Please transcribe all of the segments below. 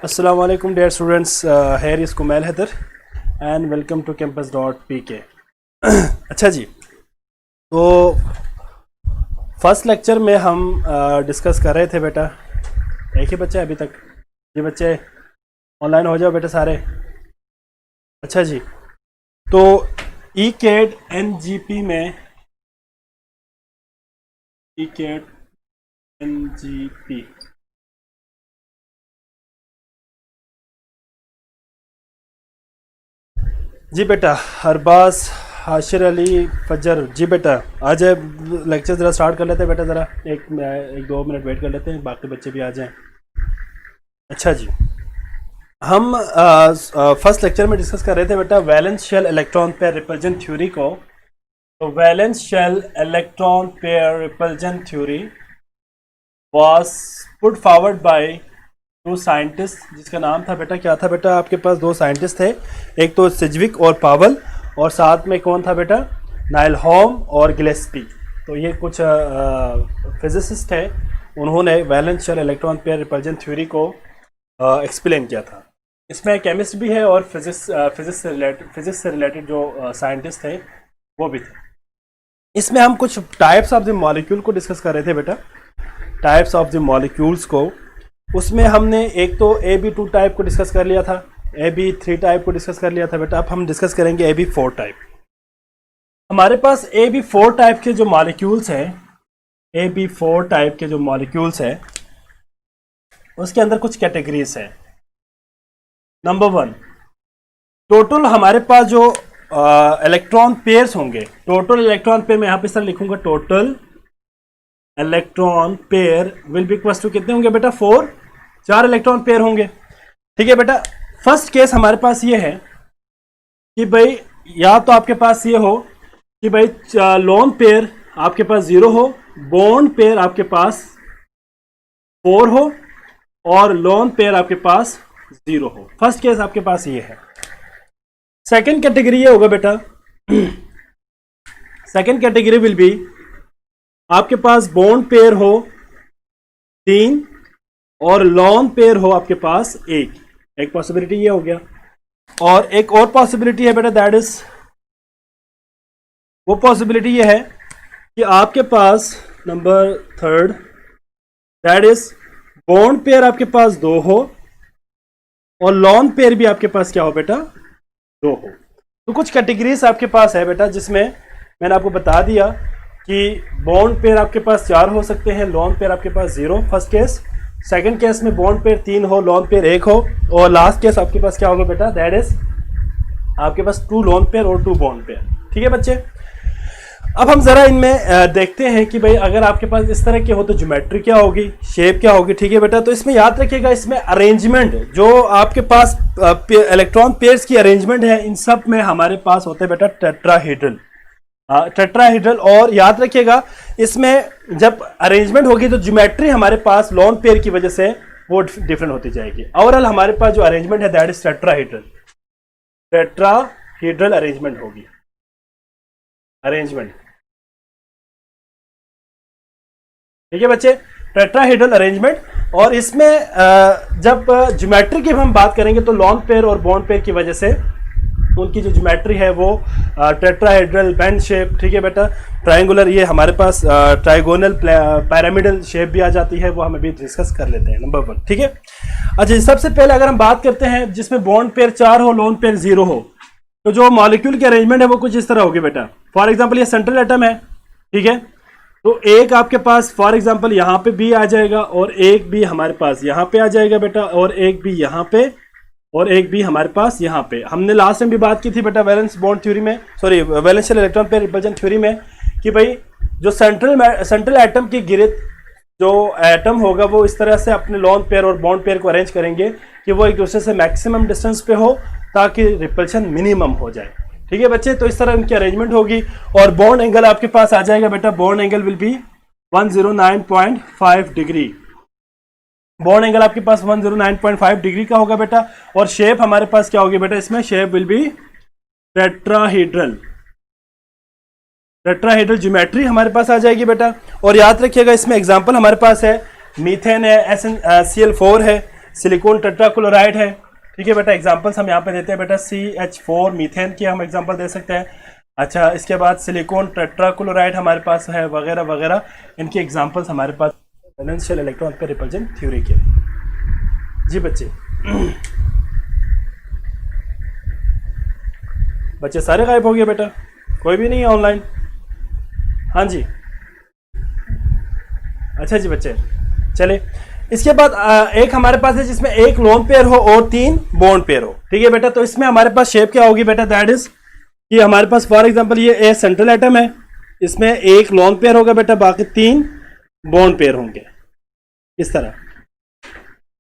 Assalamu alaikum dear students, here is Kumail Haidar and welcome to campus.pk। अच्छा जी, तो first lecture में हम discuss कर रहे थे बेटा, एक ही बच्चा है अभी तक, ये बच्चे ऑनलाइन हो जाओ बेटा सारे। अच्छा जी, तो ECAD NGP में ECAD NGP जी बेटा, अरबाज हाशिर अली फजर जी बेटा आ जाए। लेक्चर ज़रा स्टार्ट कर लेते हैं बेटा, ज़रा एक दो मिनट वेट कर लेते हैं, बाकी बच्चे भी आ जाएं। अच्छा जी, हम फर्स्ट लेक्चर में डिस्कस कर रहे थे बेटा valence shell electron pair repulsion theory को। तो valence shell electron pair repulsion theory was put forward by दो साइंटिस्ट, जिसका नाम था बेटा, क्या था बेटा, आपके पास दो साइंटिस्ट थे, एक तो सिजविक और पावल, और साथ में कौन था बेटा, नाइलहॉम और गिलेस्पी। तो ये कुछ फिजिसिस्ट है, उन्होंने valence shell electron pair repulsion theory को एक्सप्लेन किया था। इसमें केमिस्ट भी है और फिजिक्स से रिलेटेड जो साइंटिस्ट थे वो भी थे। इसमें हम कुछ टाइप्स ऑफ द मॉलिक्यूल को डिस्कस कर रहे थे बेटा, टाइप्स ऑफ द मॉलिक्यूल्स को। उसमें हमने एक तो AB2 टाइप को डिस्कस कर लिया था, AB3 टाइप को डिस्कस कर लिया था बेटा। अब हम डिस्कस करेंगे AB4 टाइप। हमारे पास AB4 टाइप के जो मॉलिक्यूल्स हैं, AB4 टाइप के जो मॉलिक्यूल्स हैं, उसके अंदर कुछ कैटेगरीज हैं। नंबर 1, टोटल हमारे पास जो इलेक्ट्रॉन पेयर्स होंगे, टोटल इलेक्ट्रॉन पेयर मैं यहाँ पे सर लिखूंगा, total electron pair will be equal to कितने होंगे बेटा, 4 इलेक्ट्रॉन पेयर होंगे। ठीक है बेटा। फर्स्ट केस हमारे पास ये है कि भाई या तो आपके पास ये हो कि भाई लोन पेयर आपके पास 0 हो, बॉन्ड पेयर आपके पास 4 हो और लोन पेयर आपके पास 0 हो। फर्स्ट केस आपके पास ये है। सेकंड कैटेगरी ये होगा बेटा, सेकंड कैटेगरी विल बी आपके पास बॉन्ड पेयर हो 3 और लॉन पेयर हो आपके पास 1। एक पॉसिबिलिटी ये हो गया। और एक और पॉसिबिलिटी है बेटा, दैट इज, वो पॉसिबिलिटी ये है कि आपके पास number 3, that is bond pair आपके पास 2 हो और लॉन पेयर भी आपके पास क्या हो बेटा, 2 हो। तो कुछ कैटेगरीज आपके पास है बेटा, जिसमें मैंने आपको बता दिया कि बॉन्ड पेयर आपके पास 4 हो सकते हैं, लॉन पेयर आपके पास 0, फर्स्ट केस। सेकंड केस में बॉन्ड पेयर 3 हो, लॉन पेयर 1 हो, और लास्ट केस आपके पास क्या होगा बेटा, दैट इज आपके पास 2 लॉन पेयर और 2 बॉन्ड पेयर। ठीक है बच्चे। अब हम जरा इनमें देखते हैं कि भाई अगर आपके पास इस तरह के हो तो ज्योमेट्री क्या होगी, शेप क्या होगी। ठीक है बेटा। तो इसमें याद रखिएगा, इसमें अरेंजमेंट जो आपके पास इलेक्ट्रॉन पेयर्स की अरेंजमेंट है, इन सब में हमारे पास होते हैं बेटा टेट्राहेड्रल, टेट्राहेड्रल। और याद रखिएगा, इसमें जब अरेंजमेंट होगी तो ज्योमेट्री हमारे पास लॉन पेयर की वजह से वो डिफरेंट होती जाएगी। ओवरऑल हमारे पास जो अरेंजमेंट है that is tetrahedral, tetrahedral arrangement होगी, अरेंजमेंट। ठीक है बच्चे, टेट्राहेड्रल अरेंजमेंट। और इसमें जब ज्योमेट्री की हम बात करेंगे तो लॉन पेयर और बॉन्ड पेयर की वजह से उनकी जो ज्योमेट्री है वो टेट्राहेड्रल बेंड शेप, ठीक है बेटा, ट्रायंगुलर, ये हमारे पास ट्राइगोनल पिरामिडल शेप भी आ जाती है, वो हम अभी डिस्कस कर लेते हैं। नंबर 1। ठीक है। अच्छा, सबसे पहले अगर हम बात करते हैं जिसमें बॉन्ड पेयर 4 हो, लोन पेयर 0 हो, तो जो मॉलिक्यूल की अरेंजमेंट है वो कुछ इस तरह होगी बेटा। फॉर एग्जाम्पल ये सेंट्रल एटम है, ठीक है, तो एक आपके पास फॉर एग्जाम्पल यहाँ पे भी आ जाएगा और एक भी हमारे पास यहाँ पे आ जाएगा बेटा, और एक भी यहाँ पे और एक भी हमारे पास यहाँ पे। हमने लास्ट टाइम भी बात की थी बेटा वैलेंस बॉन्ड थ्योरी में, sorry valence shell electron pair repulsion theory में, कि भाई जो सेंट्रल एटम की गिरद जो एटम होगा वो इस तरह से अपने लॉन पेयर और बॉन्ड पेयर को अरेंज करेंगे कि वो एक दूसरे से मैक्सिमम डिस्टेंस पे हो ताकि रिपल्शन मिनिमम हो जाए। ठीक है बच्चे। तो इस तरह उनकी अरेंजमेंट होगी। और बॉन्ड एंगल आपके पास आ जाएगा बेटा, bond angle will be 109.5 degree. Bond angle आपके पास 109.5 डिग्री का होगा बेटा। और शेप हमारे पास क्या होगी बेटा, इसमें shape will be tetrahedral, tetrahedral geometry हमारे पास आ जाएगी बेटा। और याद रखिएगा इसमें एग्जांपल हमारे पास है मीथेन है, SnCl4 है, सिलिकॉन टेट्राक्लोराइड है, ठीक है बेटा। एग्जांपल्स हम यहाँ पे देते हैं बेटा, CH4 मीथेन की हम एग्जांपल दे सकते हैं। अच्छा, इसके बाद सिलिकॉन टेट्राक्लोराइड हमारे पास है, वगैरह वगैरह, इनके एग्जांपल्स हमारे पास वैलेंस शेल इलेक्ट्रॉन पे रिपल्जन थ्योरी के। जी बच्चे, बच्चे सारे गायब हो गए बेटा, कोई भी नहीं है ऑनलाइन? हाँ जी, अच्छा जी बच्चे, चले। इसके बाद एक हमारे पास है जिसमें एक लोन पेयर हो और 3 बॉन्ड पेयर हो, ठीक है बेटा। तो इसमें हमारे पास शेप क्या होगी बेटा, दैट इज कि हमारे पास फॉर एग्जांपल ये ए सेंट्रल एटम है, इसमें एक लोन पेयर होगा बेटा, बाकी 3 बॉन्ड पेयर होंगे इस तरह,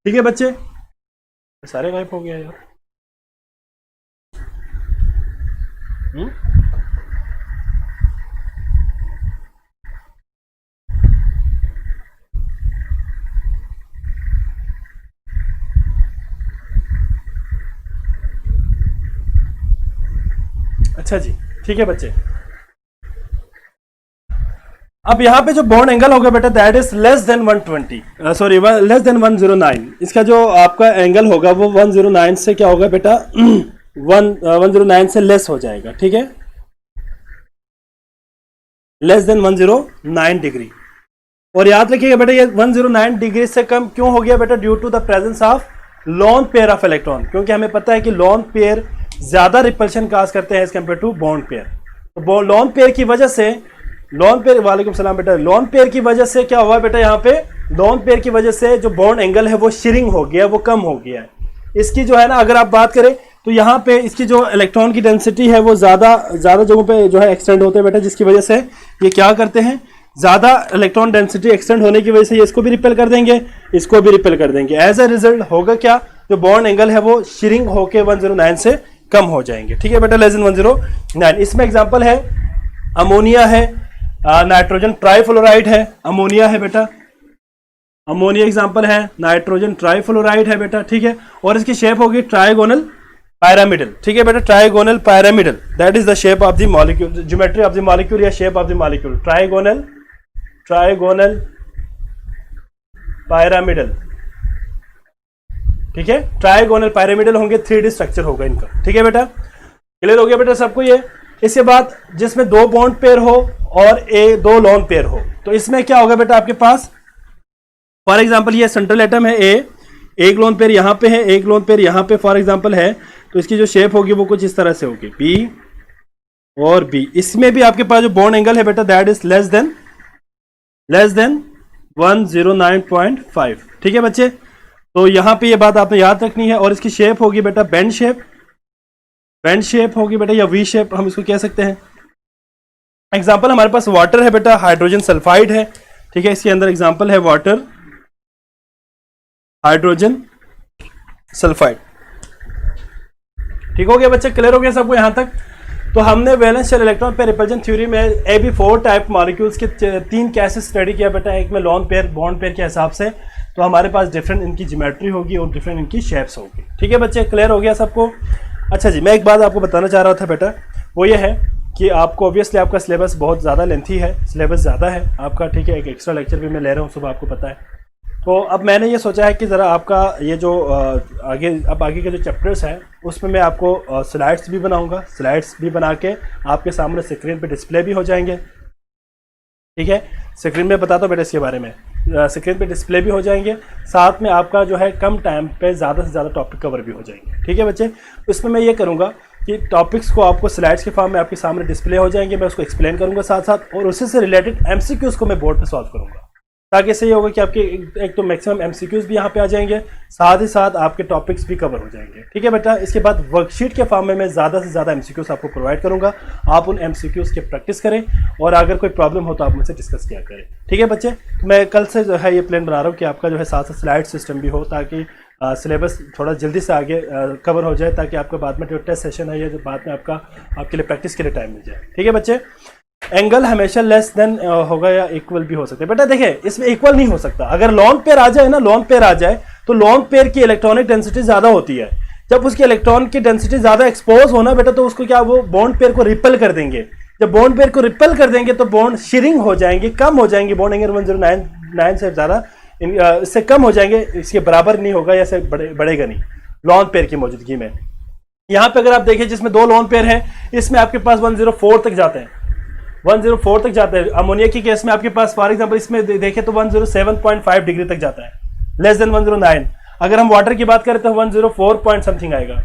ठीक है बच्चे। सारे गायब हो गया यार। अच्छा जी, ठीक है बच्चे। अब यहां पे जो बॉन्ड एंगल होगा बेटा, that is less than 120, sorry less than 109। इसका जो आपका एंगल होगा वो 109 से क्या होगा बेटा, 109 से लेस हो जाएगा, ठीक है, लेस देन 109 डिग्री। और याद रखिएगा बेटा, ये 109 डिग्री से कम क्यों हो गया बेटा, due to the presence of lone pair of electron, क्योंकि हमें पता है कि लोन पेयर ज्यादा रिपल्शन काज करते हैं as compare to bond pair. तो लोन पेयर की वजह से, लोन पेयर, वालेकुम सलाम बेटा, लोन पेयर की वजह से क्या हुआ बेटा, यहाँ पे लोन पेयर की वजह से जो बॉन्ड एंगल है वो शिरिंग हो गया, वो कम हो गया है। इसकी जो है ना, अगर आप बात करें तो यहाँ पे इसकी जो इलेक्ट्रॉन की डेंसिटी है वो ज्यादा जगहों पे जो है एक्सटेंड होते हैं बेटा, जिसकी वजह से ये क्या करते हैं, ज्यादा इलेक्ट्रॉन डेंसिटी एक्सटेंड होने की वजह से ये इसको भी रिपेल कर देंगे, इसको भी रिपेल कर देंगे। एज ए रिजल्ट होगा क्या, जो बॉन्ड एंगल है वो शिरिंग होके 109 से कम हो जाएंगे, ठीक है बेटा, लेस देन 109। इसमें एग्जांपल है अमोनिया है, नाइट्रोजन ट्राइफ्लोराइड है, अमोनिया है बेटा, अमोनिया एग्जांपल है, नाइट्रोजन ट्राइफ्लोराइड है बेटा, ठीक है। और इसकी शेप होगी ट्राइगोनल pyramidal, ठीक है बेटा, trigonal pyramidal, that is the shape of the molecule, geometry of the molecule या shape of the molecule, trigonal pyramidal, ठीक है। ट्राइगोनल pyramidal होंगे, 3D स्ट्रक्चर होगा इनका, ठीक है बेटा, क्लियर हो गया बेटा सबको ये। इसके बाद जिसमें 2 बॉन्ड पेयर हो और 2 लोन पेयर हो, तो इसमें क्या होगा बेटा आपके पास, फॉर एग्जांपल ये सेंट्रल एटम है ए, एक लोन पेयर यहां पे है, एक लोन पेयर यहां पे फॉर एग्जांपल है, तो इसकी जो शेप होगी वो कुछ इस तरह से होगी, बी और बी। इसमें भी आपके पास जो बॉन्ड एंगल है बेटा, दैट इज लेस देन 109.5, ठीक है बच्चे। तो यहां पे ये बात आपने याद रखनी है। और इसकी शेप होगी बेटा बेंड शेप होगी बेटा, या वी शेप हम इसको कह सकते हैं। एग्जांपल हमारे पास वाटर है बेटा, हाइड्रोजन सल्फाइड है, ठीक है, इसके अंदर एग्जांपल है वाटर, हाइड्रोजन सल्फाइड, ठीक हो गया बच्चे, क्लियर हो गया सबको यहां तक। तो हमने valence shell electron pair repulsion theory में AB4 टाइप मॉलिक्यूल्स के 3 केसेस स्टडी किया बेटा, एक में लोन पेयर बॉन्ड पेयर के हिसाब से, तो हमारे पास डिफरेंट इनकी ज्योमेट्री होगी और डिफरेंट इनकी शेप्स होगी, ठीक है बच्चे, क्लियर हो गया सबको। अच्छा जी, मैं एक बात आपको बताना चाह रहा था बेटा, वो ये है कि आपको ऑब्वियसली आपका सिलेबस बहुत ज़्यादा लेंथी है, सिलेबस ज़्यादा है आपका, ठीक है, एक एक्स्ट्रा लेक्चर भी मैं ले रहा हूँ सुबह, आपको पता है। तो अब मैंने ये सोचा है कि ज़रा आपका ये जो आगे के जो चैप्टर्स हैं उसमें मैं आपको स्लाइड्स भी बनाऊंगा, स्लाइड्स भी बना के आपके सामने स्क्रीन पे डिस्प्ले भी हो जाएंगे, ठीक है। स्क्रीन में बताता हूँ बेटा इसके बारे में, स्क्रीन पे डिस्प्ले भी हो जाएंगे, साथ में आपका जो है कम टाइम पे ज़्यादा से ज़्यादा टॉपिक कवर भी हो जाएंगे, ठीक है बच्चे। इसमें मैं ये करूँगा कि टॉपिक्स को आपको स्लाइड्स के फॉर्म में आपके सामने डिस्प्ले हो जाएंगे, मैं उसको एक्सप्लेन करूँगा साथ साथ, और उससे रिलेटेड MCQs को मैं बोर्ड पर सॉल्व करूँगा, ताकि इससे ये होगा कि आपके एक तो मैक्सिमम MCQs भी यहाँ पे आ जाएंगे, साथ ही साथ आपके टॉपिक्स भी कवर हो जाएंगे, ठीक है बेटा। इसके बाद वर्कशीट के फॉर्म में मैं ज़्यादा से ज़्यादा MCQs आपको प्रोवाइड करूँगा, आप उन MCQs के प्रैक्टिस करें, और अगर कोई प्रॉब्लम हो तो आप मुझसे डिस्कस किया करें, ठीक है बच्चे। तो मैं कल से जो है ये प्लान बना रहा हूँ कि आपका जो है साथ साथ स्लाइड सिस्टम भी हो, ताकि सिलेबस थोड़ा जल्दी से आगे कवर हो जाए, ताकि आपका बाद में जो टेस्ट सेशन है, ये जो बाद में आपके लिए प्रैक्टिस के लिए टाइम मिल जाए, ठीक है बच्चे। एंगल हमेशा लेस देन होगा या इक्वल भी हो सकता है बेटा, देखिए इसमें इक्वल नहीं हो सकता। अगर लॉन पेयर आ जाए ना, लॉन पेयर आ जाए तो लॉन पेयर की इलेक्ट्रॉनिक डेंसिटी ज्यादा होती है, जब उसकी इलेक्ट्रॉन की डेंसिटी ज्यादा एक्सपोज होना बेटा, तो उसको क्या, वो बॉन्ड पेयर को रिपेल कर देंगे। जब बॉन्ड पेयर को रिपेल कर देंगे तो बॉन्ड शिरिंग हो जाएंगे, कम हो जाएंगे, बॉन्ड एंगल 109 से ज्यादा इससे कम हो जाएंगे, इसके बराबर नहीं होगा या इससे बढ़ेगा नहीं लोन पेयर की मौजूदगी में। यहाँ पे अगर आप देखें जिसमें 2 लोन पेयर हैं, इसमें आपके पास 104 तक जाते हैं, 104 तक जाते हैं। अमोनिया की केस में आपके पास फॉर एग्जांपल इसमें देखें तो 107.5 डिग्री तक जाता है, लेस देन 109। अगर हम वाटर की बात करें तो 104 पॉइंट समथिंग आएगा।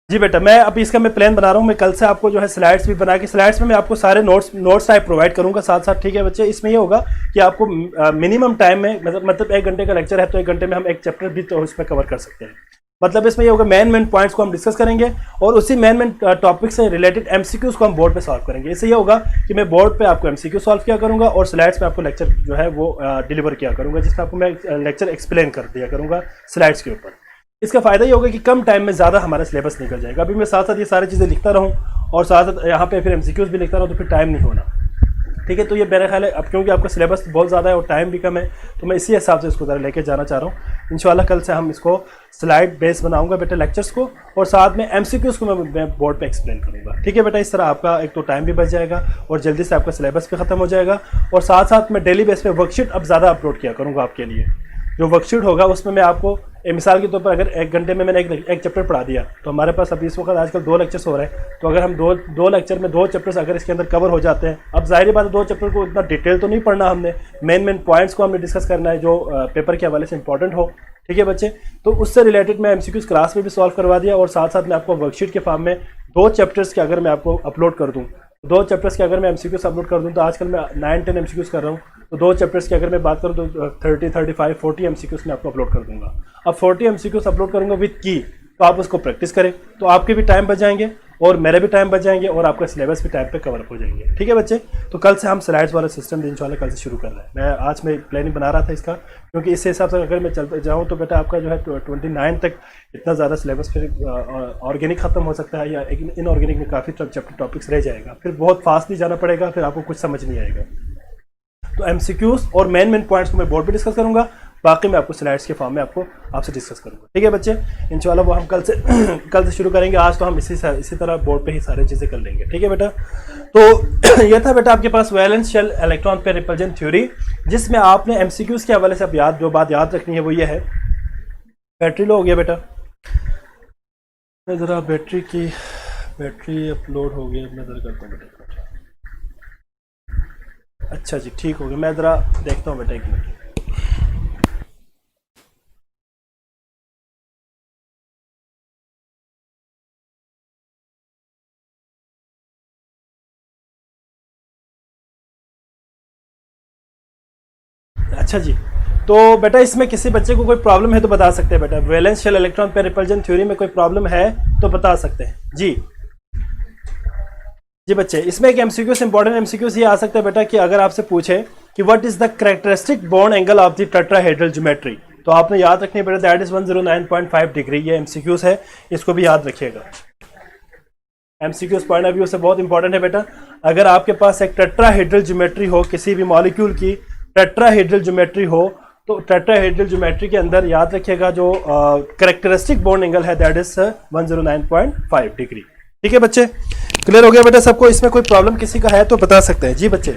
जी बेटा, मैं अभी इसका मैं प्लान बना रहा हूँ। मैं कल से आपको जो है स्लाइड्स भी बना के, स्लाइड्स में मैं आपको सारे नोट्स टाइप प्रोवाइड करूंगा साथ साथ। ठीक है बच्चे, इसमें ये होगा कि आपको मिनिमम टाइम में मतलब 1 घंटे का लेक्चर है तो 1 घंटे में हम एक चैप्टर भी तो उसमें कवर कर सकते हैं। मतलब इसमें ये होगा मेन पॉइंट्स को हम डिस्कस करेंगे और उसी मेन टॉपिक से रिलेटेड एमसीक्यूज को हम बोर्ड पे सॉल्व करेंगे। इससे ये होगा कि मैं बोर्ड पे आपको एमसीक्यू सॉल्व किया करूंगा और स्लाइड्स पे आपको लेक्चर जो है वो डिलीवर किया करूंगा, जिसमें आपको मैं लेक्चर एक्सप्लेन कर दिया करूंगा स्लाइड्स के ऊपर। इसका फायदा ये होगा कि कम टाइम में ज़्यादा हमारा सिलेबस निकल जाएगा। अभी मैं साथ साथ ये सारी चीज़ें लिखता रहूँ और साथ साथ यहाँ पे फिर एमसीक्यूज भी लिखता रहूँ तो फिर टाइम नहीं होना। ठीक है, तो ये मेरा ख्याल है अब क्योंकि आपका सिलेबस बहुत ज़्यादा है और टाइम भी कम है तो मैं इसी हिसाब से इसको ज़रा लेके जाना चाह रहा हूँ। इंशाल्लाह कल से हम इसको स्लाइड बेस बनाऊंगा बेटा लेक्चर्स को, और साथ में एमसीक्यूज को मैं बोर्ड पे एक्सप्लेन करूँगा। ठीक है बेटा, इस तरह आपका एक तो टाइम भी बच जाएगा और जल्दी से आपका सिलेबस भी खत्म हो जाएगा। और साथ साथ मैं डेली बेस पे वर्कशीट अब ज़्यादा अपलोड किया करूँगा आपके लिए। जो वर्कशीट होगा उसमें मैं आपको मिसाल के तौर पर अगर 1 घंटे में मैंने एक चैप्टर पढ़ा दिया तो हमारे पास अभी इस वक्त आजकल 2 लेक्चर्स हो रहे हैं, तो अगर हम दो लेक्चर में 2 चैप्टर्स अगर इसके अंदर कवर हो जाते हैं, अब जाहिर बात है 2 चैप्टर को इतना डिटेल तो नहीं पढ़ना हमने, मेन पॉइंट्स को हमने डिस्कस करना है जो पेपर के हवाले से इंपॉर्टेंट हो। ठीक है बच्चे, तो उससे रिलेटेड मैं एमसीक्यूज क्लास में भी सॉल्व करवा दिया और साथ साथ मैं आपको वर्कशीट के फॉर्म में 2 चैप्टर्स के अगर मैं आपको अपलोड कर दूँ, 2 चैप्टर्स के अगर मैं एमसीक्यूज अपलोड कर दूँ तो आजकल मैं 9-10 एमसीक्यूज कर रहा हूँ, तो 2 चैप्टर्स की अगर मैं बात करूँ तो 30, 35, 40 एमसीक्यूज मैं आपको अपलोड कर दूंगा। अब 40 एमसीक्यूज अपलोड करूंगा विद की, तो आप उसको प्रैक्टिस करें तो आपके भी टाइम बच जाएंगे और मेरे भी टाइम बच जाएंगे और आपका सिलेबस भी टाइम पे कवर अप हो जाएंगे। ठीक है बच्चे, तो कल से हम स्लाइड्स वाला सिस्टम इंशाल्लाह कल से शुरू कर रहे हैं। मैं आज में प्लानिंग बना रहा था इसका, क्योंकि इस हिसाब से अगर मैं चलते जाऊँ तो बेटा आपका जो है 29 तक इतना ज़्यादा सिलेबस फिर ऑर्गेनिक ख़त्म हो सकता है या इनऑर्गेनिक में काफ़ी चैप्टर टॉपिक्स रह जाएगा, फिर बहुत फास्ट नहीं जाना पड़ेगा, फिर आपको कुछ समझ नहीं आएगा। तो एमसीक्यूज और मेन पॉइंट्स को मैं बोर्ड पे डिस्कस करूंगा, बाकी मैं आपको स्लाइड्स के फॉर्म में आपसे डिस्कस करूंगा। ठीक है बच्चे, इंशाल्लाह वो हम कल से शुरू करेंगे। आज तो हम इसी तरह बोर्ड पे ही सारी चीज़ें कर लेंगे। ठीक है बेटा, तो यह था बेटा आपके पास valence shell electron pair repulsion theory, जिसमें आपने एमसीक्यूज के हवाले से अब जो बात याद रखनी है वो ये है, बैटरी लो हो गया बेटा, मैं ज़रा बैटरी अपलोड हो गया, मैं ज़रा करता हूँ बेटा। अच्छा जी, ठीक हो गया, मैं ज़रा देखता हूँ बेटा 1 मिनट। अच्छा जी, तो बेटा इसमें किसी बच्चे को कोई प्रॉब्लम है तो बता सकते हैं बेटा। Valence shell electron pair repulsion theory में कोई प्रॉब्लम है तो बता सकते हैं जी। जी बच्चे, इसमें एक एमसीक्यूज इंपॉर्टेंट एमसीक्यूज ये आ सकता है बेटा कि अगर आपसे पूछे कि what is the characteristic bond angle of the tetrahedral geometry, तो आपने याद रखनी है बेटा दैट इज 109.5 डिग्री। ये एमसीक्यूज है, इसको भी याद रखिएगा। एमसीक्यूज पॉइंट ऑफ व्यू से बहुत इंपॉर्टेंट है बेटा। अगर आपके पास एक टेट्राहेड्रल ज्योमेट्री हो, किसी भी मॉलिक्यूल की टेट्राहेड्रल ज्योमेट्री हो, तो टेट्राहेड्रल ज्योमेट्री के अंदर याद रखिएगा जो कैरेक्टरिस्टिक बॉन्ड एंगल है दैट इज 109.5 डिग्री। ठीक है बच्चे, क्लियर हो गया बेटा सबको? इसमें कोई प्रॉब्लम किसी का है तो बता सकते हैं जी बच्चे।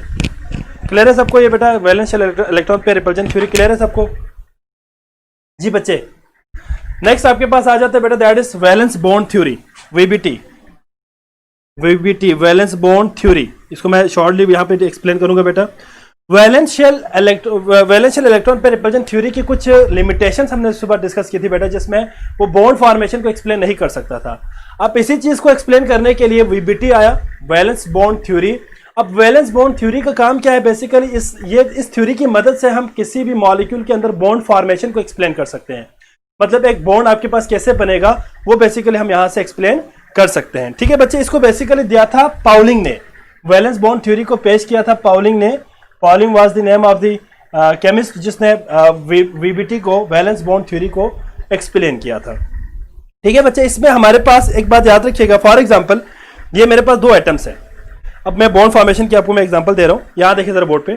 क्लियर है सबको? ये बेटा valence shell electron pair repulsion theory clear है सबको जी बच्चे? नेक्स्ट आपके पास आ जाता है बेटा that is valence bond theory, VBT valence bond theory. इसको मैं शॉर्टली यहाँ पे एक्सप्लेन करूंगा बेटा। Valence shell electron pair repulsion theory की कुछ लिमिटेशंस हमने सुबह डिस्कस की थी बेटा, जिसमें वो बॉन्ड फॉर्मेशन को एक्सप्लेन नहीं कर सकता था। अब इसी चीज को एक्सप्लेन करने के लिए वीबीटी आया, वैलेंस बॉन्ड थ्योरी। अब वैलेंस बॉन्ड थ्योरी का काम क्या है बेसिकली, इस थ्योरी की मदद से हम किसी भी मॉलिक्यूल के अंदर बॉन्ड फॉर्मेशन को एक्सप्लेन कर सकते हैं। मतलब एक बॉन्ड आपके पास कैसे बनेगा वो बेसिकली हम यहां से एक्सप्लेन कर सकते हैं। ठीक है बच्चे, इसको बेसिकली दिया था पाउलिंग ने, वैलेंस बॉन्ड थ्योरी को पेश किया था पाउलिंग ने। Pauling was the name of the chemist जिसने वीबीटी को, वैलेंस बॉन्ड थ्योरी को एक्सप्लेन किया था। ठीक है बच्चे, इसमें हमारे पास एक बात याद रखिएगा, फॉर एग्जांपल ये मेरे पास 2 एटम्स हैं। अब मैं बॉन्ड फॉर्मेशन की आपको मैं एग्जांपल दे रहा हूं, यहां देखिए जरा बोर्ड पे।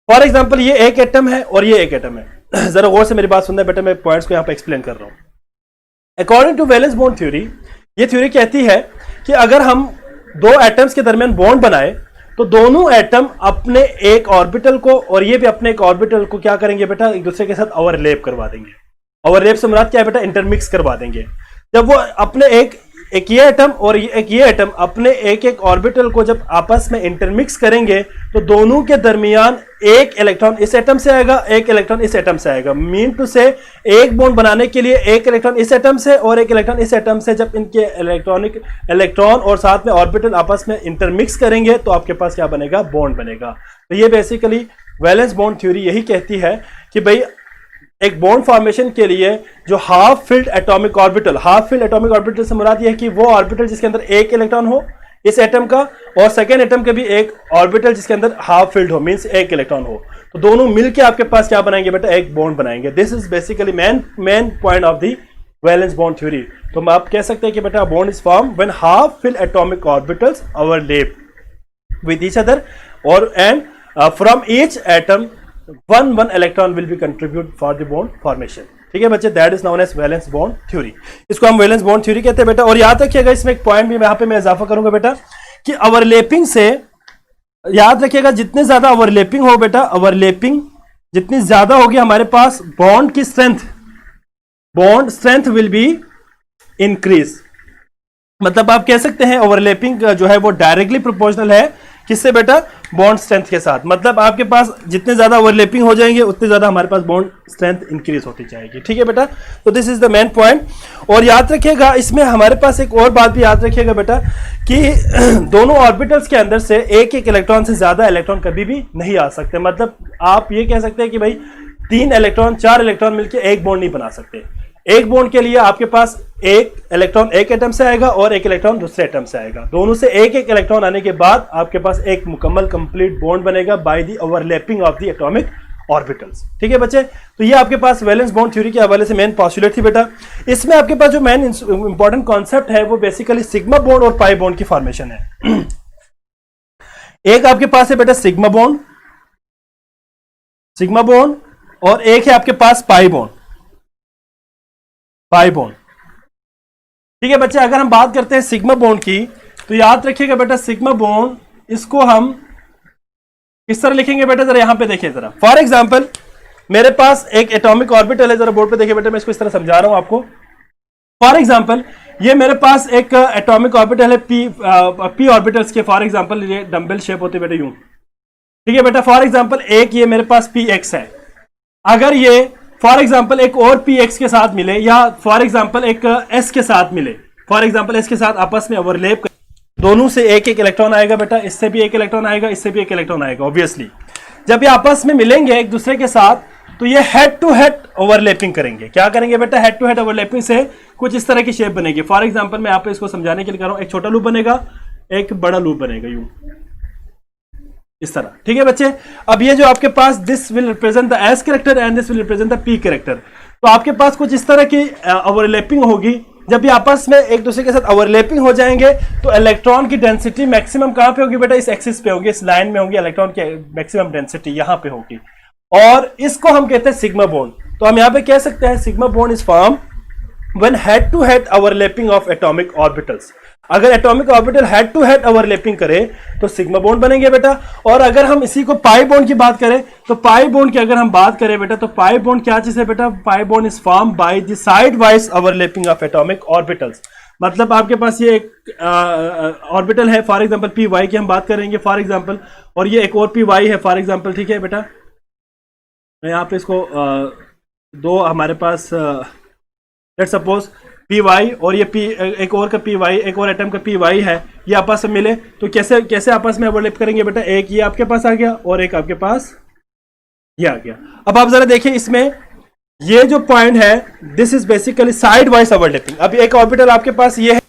फॉर एग्जांपल ये एक एटम है और ये एक एटम है। जरा गौर से मेरी बात सुनना बेटा, मैं पॉइंट्स को यहां पे एक्सप्लेन कर रहा हूं। According to valence bond theory, ये थ्योरी कहती है कि अगर हम दो एटम्स के दरमियान बॉन्ड बनाए तो दोनों एटम अपने एक ऑर्बिटल को और ये भी अपने एक ऑर्बिटल को क्या करेंगे बेटा, एक दूसरे के साथ ओवरलैप करवा देंगे। ओवरलैप से मुराद क्या है बेटा, इंटरमिक्स करवा देंगे। जब वो अपने एक ये एटम और एक ये एटम अपने एक एक ऑर्बिटल को जब आपस में इंटरमिक्स करेंगे तो दोनों के दरमियान एक इलेक्ट्रॉन इस एटम से आएगा, एक इलेक्ट्रॉन इस एटम से आएगा। मीन टू से एक बॉन्ड बनाने के लिए एक इलेक्ट्रॉन इस एटम से और एक इलेक्ट्रॉन इस एटम से जब इनके इलेक्ट्रॉन और साथ में ऑर्बिटल आपस में इंटरमिक्स करेंगे तो आपके पास क्या बनेगा, बॉन्ड बनेगा। तो ये बेसिकली वैलेंस बॉन्ड थ्योरी यही कहती है कि भाई एक बॉन्ड फॉर्मेशन के लिए जो हाफ फिल्ड एटॉमिक ऑर्बिटल से मुराद ये है कि वो ऑर्बिटल जिसके अंदर एक इलेक्ट्रॉन हो इस एटम का और सेकेंड एटम के भी एक ऑर्बिटल जिसके अंदर हाफ फिल्ड हो, मींस एक इलेक्ट्रॉन हो, तो दोनों मिलके आपके पास क्या बनाएंगे बेटा, एक बॉन्ड बनाएंगे। This is basically main point of the valence bond theory. तो आप कह सकते हैं कि बेटा bond is form when half filled atomic orbitals overlap with each other और and from each atom one electron will be contribute for the bond formation। ठीक है बच्चे, that is known as valence bond theory. इसको हम valence bond theory कहते हैं बेटा। और याद रखिएगा इसमें एक पॉइंट भी यहां पे मैं इजाफा करूंगा बेटा कि ओवरलैपिंग से याद रखिएगा जितने ज्यादा ओवरलैपिंग हो बेटा, ओवरलैपिंग जितनी ज्यादा होगी हमारे पास बॉन्ड की bond strength will be increase. मतलब आप कह सकते हैं ओवरलैपिंग जो है वो डायरेक्टली प्रोपोर्शनल है किससे बेटा, बॉन्ड स्ट्रेंथ के साथ। मतलब आपके पास जितने ज्यादा ओवरलैपिंग हो जाएंगे उतने ज्यादा हमारे पास बॉन्ड स्ट्रेंथ इंक्रीज होती जाएगी। ठीक है बेटा, तो this is the main point. और याद रखिएगा इसमें हमारे पास एक और बात भी याद रखिएगा बेटा कि दोनों ऑर्बिटल्स के अंदर से एक एक इलेक्ट्रॉन से ज्यादा इलेक्ट्रॉन कभी भी नहीं आ सकते। मतलब आप ये कह सकते हैं कि भाई 3 इलेक्ट्रॉन 4 इलेक्ट्रॉन मिलकर एक बॉन्ड नहीं बना सकते। एक बॉन्ड के लिए आपके पास एक इलेक्ट्रॉन एक एटम से आएगा और एक इलेक्ट्रॉन दूसरे एटम से आएगा। दोनों से एक एक इलेक्ट्रॉन आने के बाद आपके पास एक मुकम्मल कंप्लीट बॉन्ड बनेगा by the overlapping of the atomic orbitals. ठीक है बच्चे, तो ये आपके पास वैलेंस बॉन्ड थ्योरी के हवाले से मेन पोस्टुलेट थी बेटा। इसमें आपके पास जो मेन इंपॉर्टेंट कॉन्सेप्ट है वो बेसिकली सिग्मा बॉन्ड और पाई बॉन्ड की फॉर्मेशन है। एक आपके पास है बेटा सिग्मा बॉन्ड और एक है आपके पास पाई बॉन्ड। ठीक है बच्चे, अगर हम बात करते हैं सिग्मा बॉन्ड की तो याद रखिएगा बेटा सिग्मा बॉन्ड इसको हम किस तरह लिखेंगे बेटा, जरा यहां पे देखिए जरा। फॉर एग्जांपल मेरे पास एक एटॉमिक ऑर्बिटल है, जरा बोर्ड पे देखिए बेटा, मैं इसको इस तरह समझा रहा हूं आपको। फॉर एग्जांपल ये मेरे पास एक एटॉमिक ऑर्बिटल है पी ऑर्बिटल्स के। फॉर एग्जांपल ये डंबल शेप होते बेटा यूं। ठीक है बेटा, फॉर एग्जांपल एक ये मेरे पास पी एक्स है। अगर ये फॉर एग्जाम्पल एक और पी एक्स के साथ मिले या फॉर एग्जाम्पल एक एस के साथ मिले, फॉर एग्जाम्पल एस के साथ आपस में ओवरलैप कर, दोनों से एक एक इलेक्ट्रॉन आएगा बेटा, इससे भी एक इलेक्ट्रॉन आएगा, इससे भी एक इलेक्ट्रॉन आएगा। ऑब्वियसली जब ये आपस में मिलेंगे एक दूसरे के साथ तो ये हेड टू हेड ओवरलैपिंग करेंगे। क्या करेंगे बेटा, हेड टू हेड ओवरलैपिंग से कुछ इस तरह की शेप बनेगी। फॉर एग्जाम्पल मैं आप इसको समझाने के लिए कर रहा हूं, एक छोटा लूप बनेगा, एक बड़ा लूप बनेगा यूं इस तरह। ठीक है बच्चे, अब ये जो आपके पास this will represent the S character and this will represent the P character, तो आपके पास कुछ इस तरह की ओवरलैपिंग होगी। जब ये आपस में एक दूसरे के साथ ओवरलैपिंग हो जाएंगे तो इलेक्ट्रॉन की डेंसिटी मैक्सिमम कहां पे होगी बेटा, इस एक्सिस पे होगी, इस लाइन में होगी। इलेक्ट्रॉन की मैक्सिमम डेंसिटी यहां पे होगी और इसको हम कहते हैं सिग्मा बॉन्ड। तो हम यहां पे कह सकते हैं sigma bond is form when head to head overlapping of atomic orbitals. अगर atomic orbital head to head overlapping करे तो सिग्मा बॉन्ड बनेंगे बेटा। और अगर हम इसी को पाई बॉन्ड की बात करें तो पाई बॉन्ड की अगर हम बात करें बेटा तो पाई बॉन्ड क्या चीज है बेटा, pi bond is form by the side wise overlapping of atomic orbitals. मतलब आपके पास ये एक ऑर्बिटल है, फॉर एग्जांपल पी वाई की हम बात करेंगे फॉर एग्जांपल, और ये एक और पी वाई है फॉर एग्जांपल। ठीक है बेटा, मैं यहाँ पे इसको दो हमारे पास लेट्स सपोज पी वाई और ये पी एक और का पी वाई, एक और एटम का पी वाई है, ये आपस में मिले तो कैसे कैसे आपस में ओवरलैप करेंगे बेटा, एक ये आपके पास आ गया और एक आपके पास ये आ गया। अब आप जरा देखिए इसमें ये जो पॉइंट है this is basically side wise overlapping. अब एक ऑर्बिटल आपके पास ये है,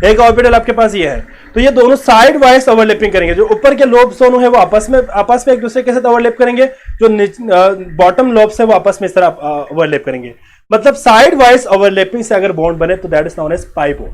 एक ऑर्बिटल आपके पास ये है, तो ये दोनों साइड वाइज ओवरलैपिंग करेंगे। जो ऊपर के लोब्स दोनों है वो आपस में एक दूसरे के साथ ओवरलैप करेंगे, जो बॉटम लोब्स है वो आपस में इस तरह ओवरलैप करेंगे। मतलब साइड वाइज ओवरलैपिंग से अगर बॉन्ड बने तो that is known as pi bond.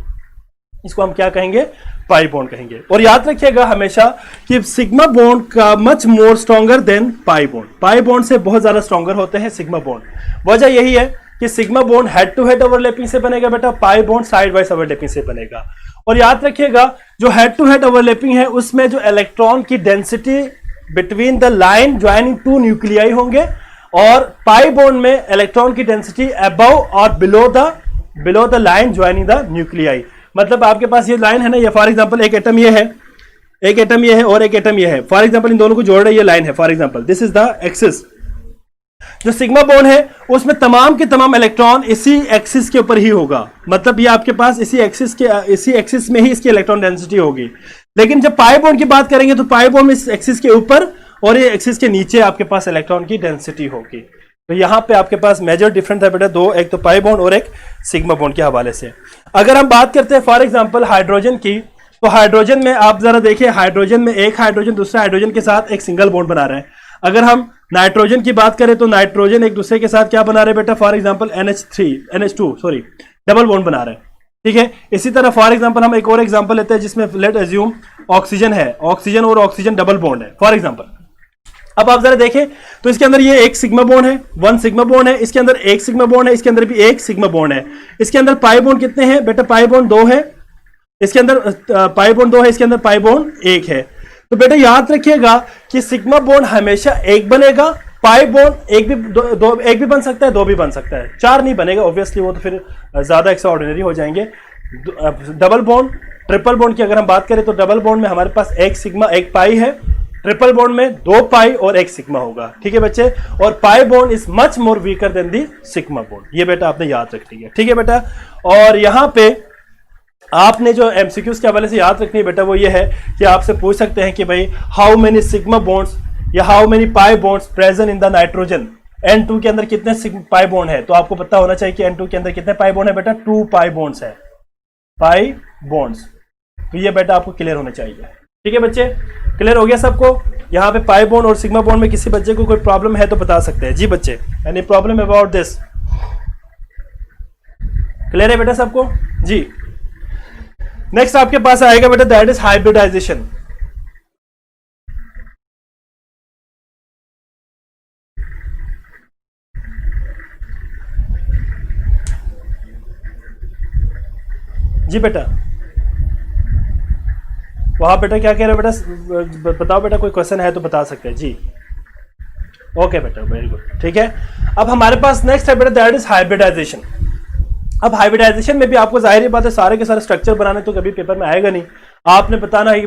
इसको हम क्या कहेंगे, पाई बॉन्ड कहेंगे। और याद रखिएगा हमेशा कि सिग्मा बॉन्ड का much more stronger than pi bond. Pi bond से बहुत ज्यादा स्ट्रॉन्गर होते हैं सिग्मा बॉन्ड। वजह यही है कि sigma bond head to head overlapping से बनेगा बेटा, pi bond side wise overlapping से बनेगा। और याद रखिएगा जो हेड टू हेड ओवरलैपिंग है उसमें जो इलेक्ट्रॉन की density between the line joining two nuclei होंगे, और पाई बॉन्ड में इलेक्ट्रॉन की डेंसिटी अबव और below the line joining the nuclei. मतलब आपके पास ये लाइन है ना, ये फॉर एग्जांपल एक एटम ये है, एक एटम ये है और एक एटम ये है, फॉर एग्जांपल इन दोनों को जोड़ रहे ये लाइन है, for example this is the axis. जो सिग्मा बॉन्ड है उसमें तमाम के तमाम इलेक्ट्रॉन इसी एक्सिस के ऊपर ही होगा, मतलब ये आपके पास इसी एक्सिस में ही इसकी इलेक्ट्रॉन डेंसिटी होगी। लेकिन जब पाई बॉन्ड की बात करेंगे तो पाई बॉन्ड में इस एक्सिस के ऊपर और ये एक्सिस के नीचे आपके पास इलेक्ट्रॉन की डेंसिटी होगी। तो यहां पे आपके पास मेजर डिफरेंस है बेटा दो, एक तो पाई बॉन्ड और एक सिग्मा बॉन्ड के हवाले से। अगर हम बात करते हैं फॉर एग्जांपल हाइड्रोजन की, तो हाइड्रोजन में आप जरा देखिए, हाइड्रोजन में एक हाइड्रोजन दूसरे हाइड्रोजन के साथ एक सिंगल बॉन्ड बना रहे हैं। अगर हम नाइट्रोजन की बात करें तो नाइट्रोजन एक दूसरे के साथ क्या बना रहे हैं बेटा, for example NH2 double bond बना रहे हैं, ठीक है। इसी तरह फॉर एग्जांपल हम एक और एग्जांपल लेते हैं जिसमें लेट अज्यूम ऑक्सीजन है, ऑक्सीजन और ऑक्सीजन डबल बॉन्ड है फॉर एग्जांपल। अब आप जरा देखें तो इसके अंदर ये एक सिग्मा बॉन्ड है, वन सिग्मा बॉन्ड है, इसके अंदर एक सिग्मा बॉन्ड है, इसके अंदर भी एक सिग्मा बॉन्ड है। इसके अंदर पाई बॉन्ड कितने हैं बेटा, पाई बॉन्ड 2 है, इसके अंदर पाई बॉन्ड 2 है, इसके अंदर पाई बॉन्ड 1 है। तो बेटा याद रखिएगा कि सिग्मा बॉन्ड हमेशा एक बनेगा, पाई बॉन्ड एक भी बन सकता है, 2 भी बन सकता है, 4 नहीं बनेगा ऑब्वियसली, वो तो फिर ज्यादा एक्स्ट्राऑर्डिनरी हो जाएंगे। डबल बॉन्ड ट्रिपल बॉन्ड की अगर हम बात करें तो डबल बॉन्ड में हमारे पास एक सिग्मा एक पाई है, ट्रिपल बॉन्ड में 2 पाई और 1 सिग्मा होगा, ठीक है बच्चे। और pi bond is much more weaker then the sigma bond, ये बेटा आपने याद रखनी है, ठीक है बेटा। और यहां पे आपने जो एमसीक्यूज के हवाले से याद रखनी है बेटा वो ये है कि आपसे पूछ सकते हैं कि भाई हाउ मेनी सिग्मा बॉन्ड्स या how many pi bonds present in the nitrogen, N2 के अंदर कितने पाई बॉन्ड है, तो आपको पता होना चाहिए कि N2 के अंदर कितने पाई बॉन्ड है बेटा, 2 पाई बॉन्ड्स है, पाई बॉन्ड्स। तो ये बेटा आपको क्लियर होना चाहिए, ठीक है बच्चे। क्लियर हो गया सबको? यहाँ पे पाई बॉन्ड और सिग्मा बॉन्ड में किसी बच्चे को कोई प्रॉब्लम है तो बता सकते हैं जी बच्चे, any problem about this? Clear है बेटा सबको जी। नेक्स्ट आपके पास आएगा बेटा दैट इज हाइब्रिडाइजेशन। जी बेटा वहां बेटा क्या कह रहे हो बेटा, बताओ बेटा, कोई क्वेश्चन है तो बता सकते हैं जी। ओके बेटा वेरी गुड, ठीक है। अब हमारे पास नेक्स्ट है बेटा दैट इज हाइब्रिडाइजेशन। अब हाइब्रिडाइजेशन में भी आपको जाहिर बात है सारे के सारे स्ट्रक्चर बनाने तो कभी पेपर में आएगा नहीं, आपने बताना है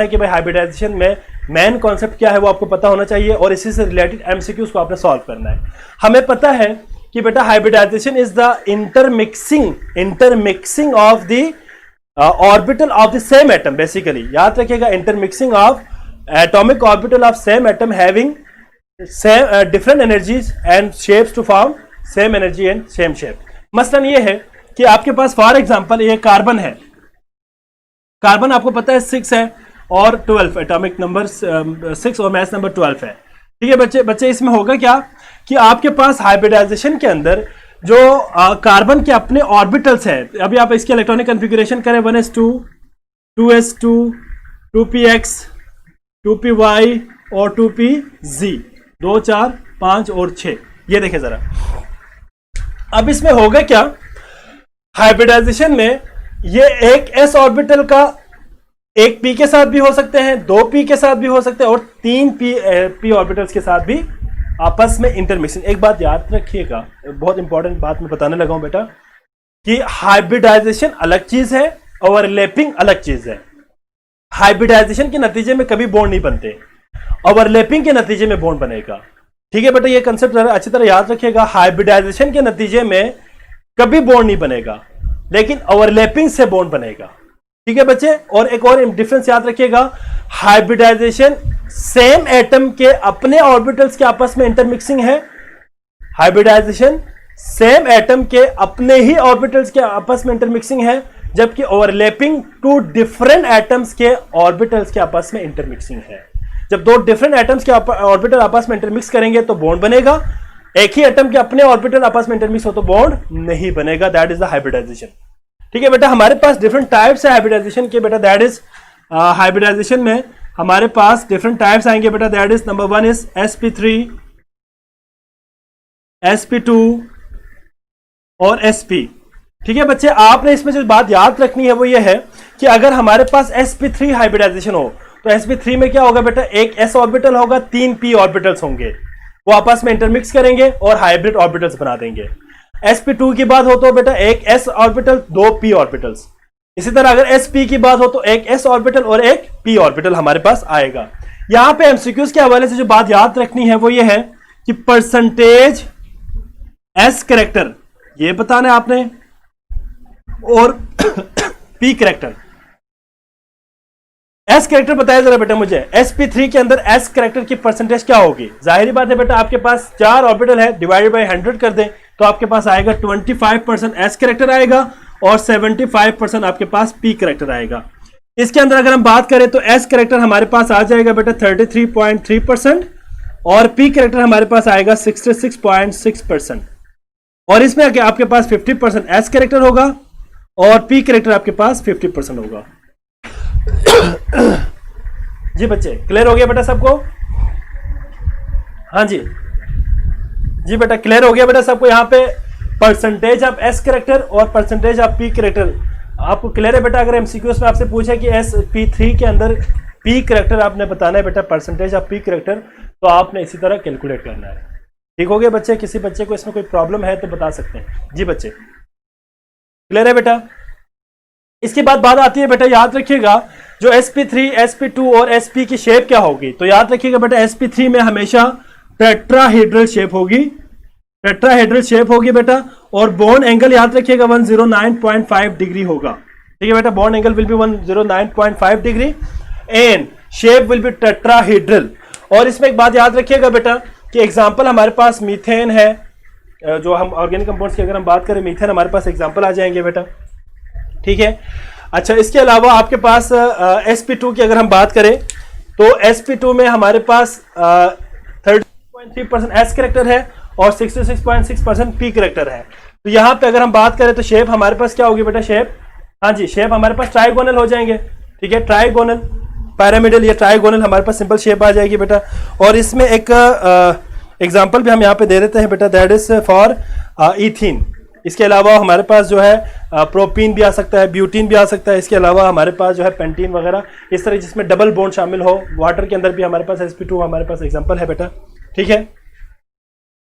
कि भाई हाइब्रिडाइजेशन में मेन कॉन्सेप्ट क्या है वो आपको पता होना चाहिए, और इसी से रिलेटेड एमसीक्यूज को आपने सॉल्व करना है। हमें पता है कि बेटा hybridisation is the intermixing of the orbital of the same atom. Basically याद रखिएगा, intermixing of atomic orbital of same atom having different energies and shapes to form same energy and same shape. मसलन ये है कि आपके पास for example ये carbon है, कार्बन आपको पता है 6 है और 12 एटॉमिक नंबर 6 और मास नंबर 12 है, ठीक है बच्चे। इसमें होगा क्या कि आपके पास हाइब्रिडाइजेशन के अंदर जो कार्बन के अपने ऑर्बिटल्स है, अभी आप इसके इलेक्ट्रॉनिक कॉन्फ़िगरेशन करें 1s2 2s2 2px 2py और 2pz 2 4 5 और 6, ये देखें जरा। अब इसमें होगा क्या, हाइब्रिडाइजेशन में ये एक s ऑर्बिटल का एक p के साथ भी हो सकते हैं, 2 p के साथ भी हो सकते हैं और 3 p ऑर्बिटल्स के साथ भी आपस में इंटरमिक्सिंग। एक बात याद रखिएगा, बहुत इंपॉर्टेंट बात मैं बताने लगा हूं बेटा, कि हाइब्रिडाइजेशन अलग चीज है, ओवरलैपिंग अलग चीज है। हाइब्रिडाइजेशन के नतीजे में कभी बॉन्ड नहीं बनते, ओवरलैपिंग के नतीजे में बॉन्ड बनेगा, ठीक है बेटा। ये कंसेप्ट अच्छी तरह याद रखिएगा, हाइब्रिडाइजेशन के नतीजे में कभी बॉन्ड नहीं बनेगा लेकिन ओवरलैपिंग से बॉन्ड बनेगा, ठीक है बच्चे। और एक और डिफरेंस याद रखिएगा, हाइब्रिडाइजेशन सेम एटम के अपने ऑर्बिटल्स के आपस में इंटरमिक्सिंग है, हाइब्रिडाइजेशन सेम एटम के अपने ही ऑर्बिटल्स के आपस में इंटरमिक्सिंग है, जबकि ओवरलैपिंग 2 डिफरेंट एटम्स के ऑर्बिटल्स के आपस में इंटरमिक्सिंग है। जब 2 डिफरेंट एटम्स के ऑर्बिटल आपस में इंटरमिक्स करेंगे तो बॉन्ड बनेगा, एक ही एटम के अपने ऑर्बिटल आपस में इंटरमिक्स हो तो बॉन्ड नहीं बनेगा, दैट इज द हाइब्रिडाइजेशन, ठीक है बेटा। हमारे पास डिफरेंट टाइप्स है हाइब्रिडाइजेशन के बेटा, दैट इज हाइब्रिडाइजेशन में हमारे पास डिफरेंट टाइप्स आएंगे बेटा, that is number 1 is sp3 sp2 और sp। ठीक है बच्चे, आपने इसमें जो बात याद रखनी है वो ये है कि अगर हमारे पास sp3 हाइब्रिडाइजेशन हो तो sp3 में क्या होगा बेटा, एक s ऑर्बिटल होगा, 3 p ऑर्बिटल्स होंगे, वो आपस में इंटरमिक्स करेंगे और हाइब्रिड ऑर्बिटल्स बना देंगे। sp2 की बात हो तो बेटा एक s ऑर्बिटल, 2 p ऑर्बिटल्स। इसी तरह अगर sp की बात हो तो एक s ऑर्बिटल और एक p ऑर्बिटल हमारे पास आएगा। यहां पे एमसीक्यूज के हवाले से जो बात याद रखनी है वो ये है कि परसेंटेज s कैरेक्टर ये बताना है आपने, और p कैरेक्टर, s कैरेक्टर बताया जरा बेटा मुझे, sp3 के अंदर s कैरेक्टर की परसेंटेज क्या होगी। जाहिर बात है बेटा, आपके पास 4 ऑर्बिटल है, डिवाइडेड बाय 100 कर दें तो आपके पास आएगा 25% s कैरेक्टर आएगा और 75% आपके पास p कैरेक्टर आएगा। इसके अंदर अगर हम बात करें तो s कैरेक्टर हमारे पास आ जाएगा बेटा 33.3% और p कैरेक्टर हमारे पास आएगा 66.6%। और इसमें आपके पास 50% s कैरेक्टर होगा और p कैरेक्टर आपके पास 50% होगा। जी बच्चे, क्लियर हो गया बेटा सबको? हाँ जी, जी बेटा क्लियर हो गया बेटा सबको? यहाँ पे परसेंटेज ऑफ s कैरेक्टर और परसेंटेज ऑफ p कैरेक्टर आपको क्लियर है बेटा? अगर एमसीक्यूज में आपसे पूछे कि sp3 के अंदर p कैरेक्टर आपने बताना है बेटा, परसेंटेज ऑफ p कैरेक्टर, तो आपने इसी तरह कैलकुलेट करना है। ठीक हो गया बच्चे? किसी बच्चे को इसमें कोई प्रॉब्लम है तो बता सकते हैं। जी बच्चे क्लियर है बेटा? इसके बाद बात आती है बेटा, याद रखिएगा जो sp3, sp2 और sp की शेप क्या होगी। तो याद रखिएगा बेटा, sp3 में हमेशा टेट्राहेड्रल शेप होगी, टेट्राहेड्रल शेप होगी बेटा, और बॉन्ड एंगल याद रखिएगा 109.5 डिग्री होगा। ठीक है बेटा, bond angle will be 109.5 degree and shape will be tetrahedral. और इसमें एक बात याद रखिएगा बेटा कि एग्जांपल हमारे पास मीथेन है, जो हम ऑर्गेनिक कंपाउंड्स की अगर हम बात करें, मीथेन हमारे पास एग्जांपल आ जाएंगे बेटा। ठीक है, अच्छा इसके अलावा आपके पास sp2 की अगर हम बात करें तो sp2 में हमारे पास 30.3% s कैरेक्टर है और 66.6% p कैरेक्टर है। तो यहाँ पे अगर हम बात करें तो शेप हमारे पास क्या होगी बेटा, शेप, हाँ जी, शेप हमारे पास ट्राइगोनल हो जाएंगे। ठीक है, ट्राइगोनल, पैरामिडल या ट्राइगोनल हमारे पास सिंपल शेप आ जाएगी बेटा। और इसमें एक एग्जांपल भी हम यहाँ पे दे देते हैं बेटा, दैट इज फॉर ईथीन। इसके अलावा हमारे पास जो है प्रोपीन भी आ सकता है, ब्यूटीन भी आ सकता है। इसके अलावा हमारे पास जो है पेंटीन वगैरह, इस तरह जिसमें डबल बॉन्ड शामिल हो। वाटर के अंदर भी हमारे पास sp2 हमारे पास एग्जांपल है बेटा। ठीक है,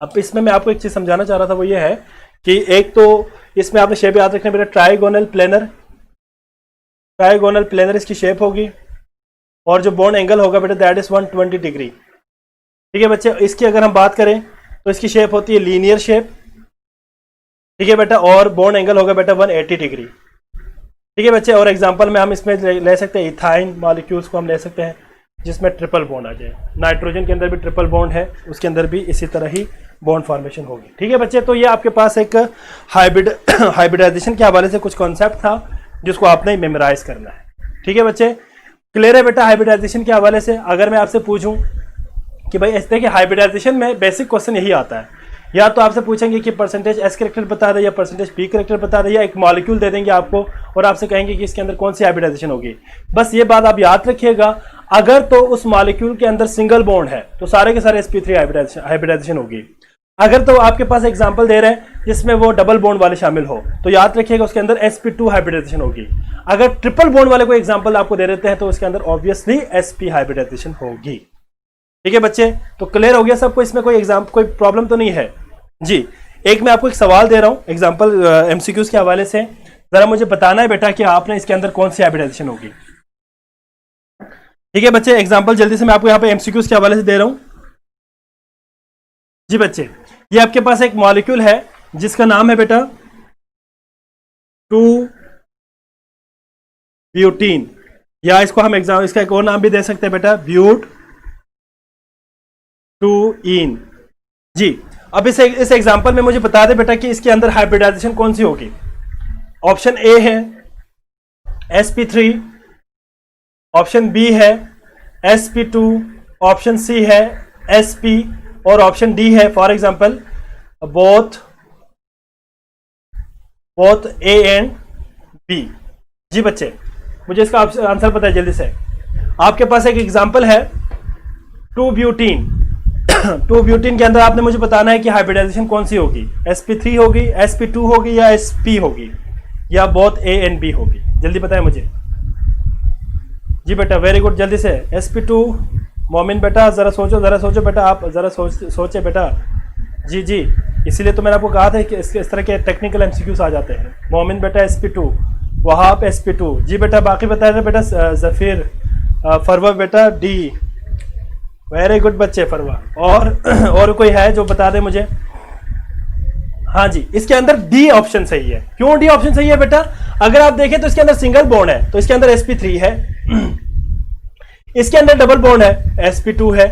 अब इसमें मैं आपको एक चीज समझाना चाह रहा था, वो ये है कि एक तो इसमें आपने शेप याद रखना बेटा, ट्राइगोनल प्लेनर, ट्राइगोनल प्लेनर इसकी शेप होगी, और जो बॉन्ड एंगल होगा बेटा दैट इज 120 डिग्री। ठीक है बच्चे, इसकी अगर हम बात करें तो इसकी शेप होती है लीनियर शेप। ठीक है बेटा, और बॉन्ड एंगल होगा बेटा 180 डिग्री। ठीक है बच्चे, और एग्जांपल में हम इसमें ले सकते हैं इथाइन मॉलिक्यूल्स को हम ले सकते हैं जिसमें ट्रिपल बॉन्ड आ जाए। नाइट्रोजन के अंदर भी ट्रिपल बॉन्ड है, उसके अंदर भी इसी तरह ही बॉन्ड फॉर्मेशन होगी। ठीक है बच्चे, तो ये आपके पास एक हाइब्रिडाइजेशन के हवाले से कुछ कॉन्सेप्ट था जिसको आपने मेमोराइज करना है। ठीक है बच्चे, क्लियर है बेटा? हाइब्रिडाइजेशन के हवाले से अगर मैं आपसे पूछूं कि भाई इस तरह के हाइब्रिडाइजेशन में बेसिक क्वेश्चन यही आता है, या तो आपसे पूछेंगे कि परसेंटेज s कैरेक्टर बता दे या परसेंटेज p कैरेक्टर बता दे, या एक मॉलिक्यूल दे देंगे आपको और आपसे कहेंगे कि इसके अंदर कौन सी हाइब्रिडाइजेशन होगी। बस ये बात आप याद रखिएगा, अगर तो उस मॉलिक्यूल के अंदर सिंगल बॉन्ड है तो सारे के सारे sp3 हाइब्रिडाइजेशन होगी। अगर तो आपके पास एग्जाम्पल दे रहे हैं जिसमें वो डबल बॉन्ड वाले शामिल हो तो याद रखिएगा उसके अंदर sp2 हाइब्रिडाइजेशन होगी। अगर ट्रिपल बॉन्ड वाले कोई एग्जाम्पल आपको दे देते हैं तो उसके अंदर ऑब्वियसली sp हाइब्रिडाइजेशन होगी। ठीक है बच्चे, तो क्लियर हो गया सबको? इसमें कोई प्रॉब्लम तो नहीं है जी। एक मैं आपको एक सवाल दे रहा हूं एग्जांपल एमसीक्यूज के हवाले से, जरा मुझे बताना है बेटा कि आपने इसके अंदर कौन सी हाइब्रिडाइजेशन होगी। ठीक है बच्चे, एग्जांपल जल्दी से मैं आपको यहां पे एमसीक्यूज के हवाले से दे रहा हूं। जी बच्चे, ये आपके पास एक मॉलिक्यूल है जिसका नाम है बेटा 2-ब्यूटीन, या इसको हम इसका एक और नाम भी दे सकते हैं बेटा, ब्यूट-2-ईन। जी, अब इस एग्जांपल में मुझे बता दे बेटा कि इसके अंदर हाइब्रिडाइजेशन कौन सी होगी। ऑप्शन ए है sp3, ऑप्शन बी है sp2, ऑप्शन सी है sp, और ऑप्शन डी है for example both A and B. जी बच्चे, मुझे इसका आंसर पता है जल्दी से। आपके पास एक एग्जांपल है 2-ब्यूटीन, टू ब्यूटीन के अंदर आपने मुझे बताना है कि हाइब्रिडाइजेशन कौन सी होगी, sp3 होगी, sp2 होगी या sp होगी या बोथ a एंड b होगी। जल्दी बताएं मुझे। जी बेटा वेरी गुड, जल्दी से। sp2 मोमिन बेटा ज़रा सोचो बेटा, आप ज़रा सोचे बेटा। जी जी, इसीलिए तो मैंने आपको कहा था कि इस तरह के टेक्निकल एमसीक्यूज आ जाते हैं। मोमिन बेटा sp2, वहाब sp2। जी बेटा बाकी बता रहे बेटा, जफीर, फरवा बेटा डी। वेरी गुड बच्चे फरवा। और कोई है जो बता दे मुझे। हाँ जी, इसके अंदर डी ऑप्शन सही है। क्यों डी ऑप्शन सही है बेटा? अगर आप देखें तो इसके अंदर सिंगल बॉन्ड है तो इसके अंदर sp3 है, इसके अंदर डबल बॉन्ड है sp2 है,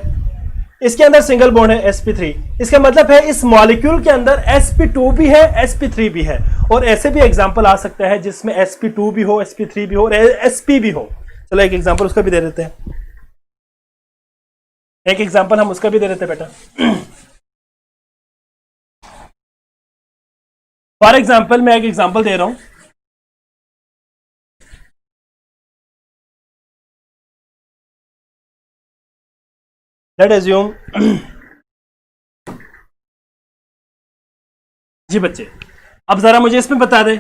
इसके अंदर सिंगल बॉन्ड है sp3। इसका मतलब है इस मॉलिक्यूल के अंदर sp2 भी है sp3 भी है। और ऐसे भी एग्जांपल आ सकता है जिसमें sp2 भी हो, sp3 भी हो और sp भी हो। चलो एक एग्जांपल उसका भी दे देते हैं, एक एग्जांपल हम उसका भी दे देते हैं बेटा। फॉर एग्जांपल मैं एक एग्जांपल दे रहा हूं। लेट अज्यूम जी बच्चे, अब जरा मुझे इसमें बता दें,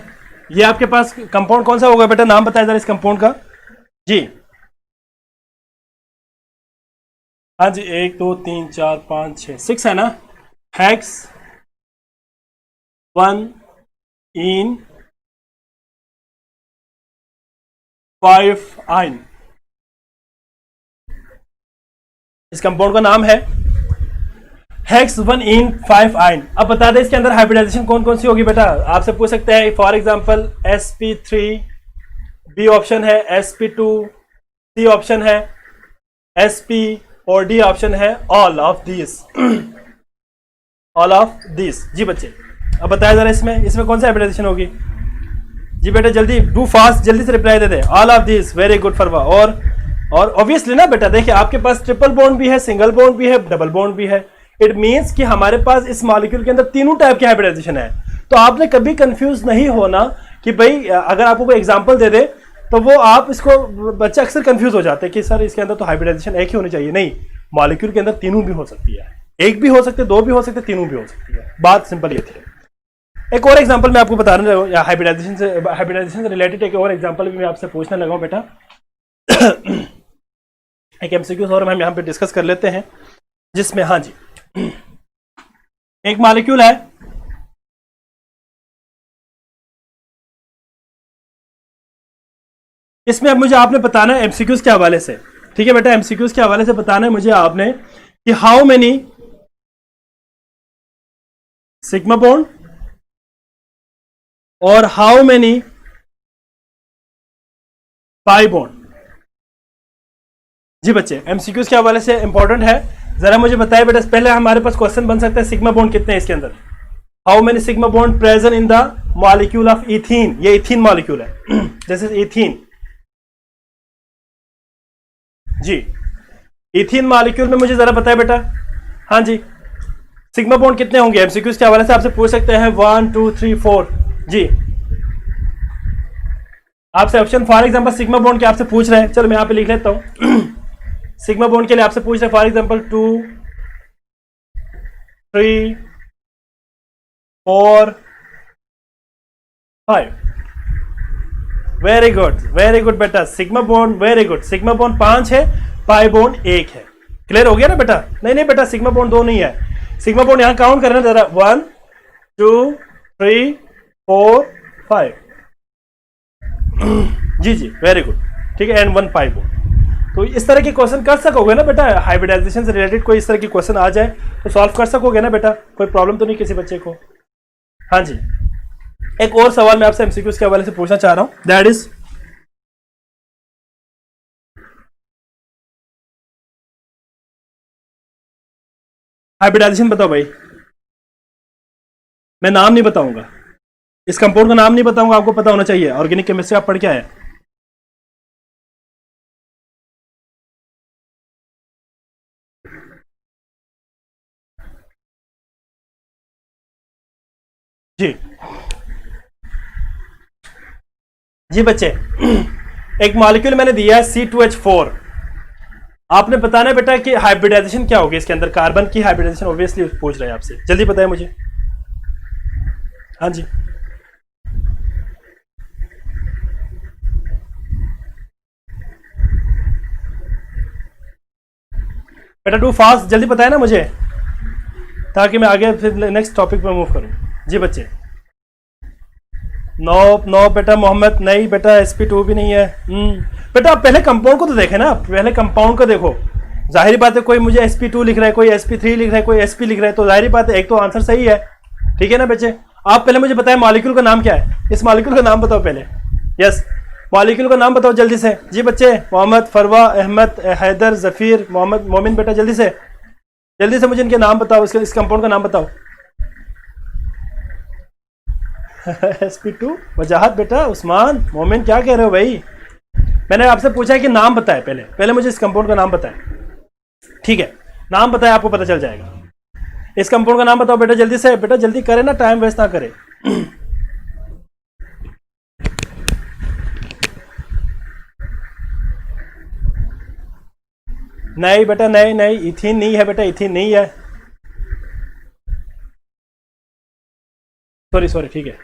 ये आपके पास कंपाउंड कौन सा होगा बेटा? नाम बताएं जरा इस कंपाउंड का। जी हाँ जी, 1 2 3 4 5 6 6 है ना। हेक्स 1 इन 5 आइन, इस कंपाउंड का नाम है हेक्स 1 इन 5 आइन। अब बता दें इसके अंदर हाइब्रिडाइजेशन कौन कौन सी होगी बेटा? आपसे पूछ सकते हैं for example sp3, B option है, sp2, सी ऑप्शन है, sp और डी ऑप्शन है all of this, all of this. जी बच्चे अब बताया जरा इसमें कौन सा हाइब्रिडाइजेशन होगी? जी बेटा जल्दी डू फास्ट, जल्दी से रिप्लाई दे दे। All of this, very good Farwa. और ऑब्वियसली ना बेटा देखिए आपके पास ट्रिपल बॉन्ड भी है, सिंगल बॉन्ड भी है, डबल बॉन्ड भी है। इट मींस कि हमारे पास इस मॉलिक्यूल के अंदर तीनों टाइप के हाइब्रिडाइजेशन है। तो आपने कभी कंफ्यूज नहीं होना कि भाई अगर आपको कोई एग्जांपल दे दे तो वो आप इसको, बच्चे अक्सर कंफ्यूज हो जाते हैं कि सर इसके अंदर तो हाइब्रिडाइजेशन एक ही होनी चाहिए। नहीं, मॉलिक्यूल के अंदर तीनों भी हो सकती है, एक भी हो सकते हैं, दो भी हो सकते हैं, तीनों भी हो सकती है। बात सिंपल ये थी। एक और एग्जांपल मैं आपको बता रहा हूँ, हाइब्रिडाइजेशन से रिलेटेड एक और एग्जांपल भी मैं आपसे पूछने लगा हूँ बेटा। एक एमसीक्यूज और हम यहाँ पे डिस्कस कर लेते हैं, जिसमें हाँ जी एक मॉलिक्यूल है, इसमें अब मुझे आपने बताना है एमसीक्यूज के हवाले से। ठीक है बेटा, एमसीक्यूज के हवाले से बताना है मुझे आपने कि हाउ मेनी सिग्मा बॉन्ड और हाउ मेनी पाई बॉन्ड। जी बच्चे एमसीक्यूज के हवाले से इंपॉर्टेंट है, जरा मुझे बताइए बेटा। पहले हमारे पास क्वेश्चन बन सकता है सिग्मा बॉन्ड कितने हैं इसके अंदर? How many sigma bond present in the molecule of ethene. ये इथीन मॉलिक्यूल है, दिस इज इथीन। जी इथीन मॉलिक्यूल में मुझे जरा बताइए बेटा। हाँ जी सिग्मा बॉन्ड कितने होंगे? एमसीक्यूज के हवाले से आपसे पूछ सकते हैं 1 2 3 4। जी आपसे option for example sigma bond के आपसे पूछ रहे हैं, चलो मैं यहां पे लिख लेता हूं। सिग्मा बॉन्ड के लिए आपसे पूछ रहे हैं फॉर एग्जांपल 2 3 4 5। वेरी गुड बेटा, sigma bond very good. Sigma bond 5 है, पाई बॉन्ड 1 है। क्लियर हो गया ना बेटा? नहीं बेटा सिग्मा बॉन्ड 2 नहीं है। सिग्मा बॉन्ड यहां काउंट करना जरा, 1 2 3 4 5। जी वेरी गुड, ठीक है। And 1 pi bond. तो इस तरह के क्वेश्चन कर सकोगे ना बेटा? हाइब्रिडाइजेशन से रिलेटेड कोई इस तरह की क्वेश्चन आ जाए तो सॉल्व कर सकोगे ना बेटा? कोई प्रॉब्लम तो नहीं किसी बच्चे को? हाँ जी एक और सवाल मैं आपसे एमसीक्यूज के हवाले से पूछना चाह रहा हूं, दैट इज हाइब्रिडाइजेशन बताओ भाई। मैं नाम नहीं बताऊंगा, इस कंपाउंड का नाम नहीं बताऊंगा, आपको पता होना चाहिए। ऑर्गेनिक केमिस्ट्री आप पढ़ के आए? जी जी बच्चे एक मॉलिक्यूल मैंने दिया है C2H4। आपने बताना है बेटा कि हाइब्रिडाइजेशन क्या होगी इसके अंदर, कार्बन की हाइब्रिडाइजेशन ऑब्वियसली पूछ रहे हैं आपसे, जल्दी बताएं मुझे। हाँ जी, बेटा डू फास्ट, जल्दी बताएं ना मुझे, ताकि मैं आगे फिर नेक्स्ट टॉपिक पे मूव करूं। जी बच्चे, नो नो बेटा मोहम्मद, नहीं बेटा sp2 भी नहीं है। बेटा आप पहले कंपाउंड को तो देखें ना, पहले कंपाउंड को देखो। जाहिर बात है कोई मुझे sp2 लिख रहा है, कोई sp3 लिख रहा है, कोई sp लिख रहा है, तो जाहिर बात है एक तो आंसर सही है, ठीक है ना बच्चे। आप पहले मुझे बताएं मॉलिक्यूल का नाम क्या है, इस मॉलिक्यूल का नाम बताओ पहले। यस, मॉलिक्यूल का नाम बताओ जल्दी से। जी बच्चे, मोहम्मद, फरवा, अहमद, हैदर, जफीर, मोहम्मद, मोमिन, बेटा जल्दी से मुझे इनके नाम बताओ, इस कंपाउंड का नाम बताओ। sp2, वजाहत बेटा, उस्मान, मोमिन, क्या कह रहे हो भाई? मैंने आपसे पूछा है कि नाम बताए, पहले मुझे इस कंपाउंड का नाम बताएं। ठीक है, नाम बताएं, आपको पता चल जाएगा। इस कंपाउंड का नाम बताओ बेटा जल्दी से, बेटा जल्दी करें ना, टाइम वेस्ट ना करें। नहीं बेटा, नहीं, इथीन नहीं है बेटा, इथीन नहीं है, सॉरी, ठीक है,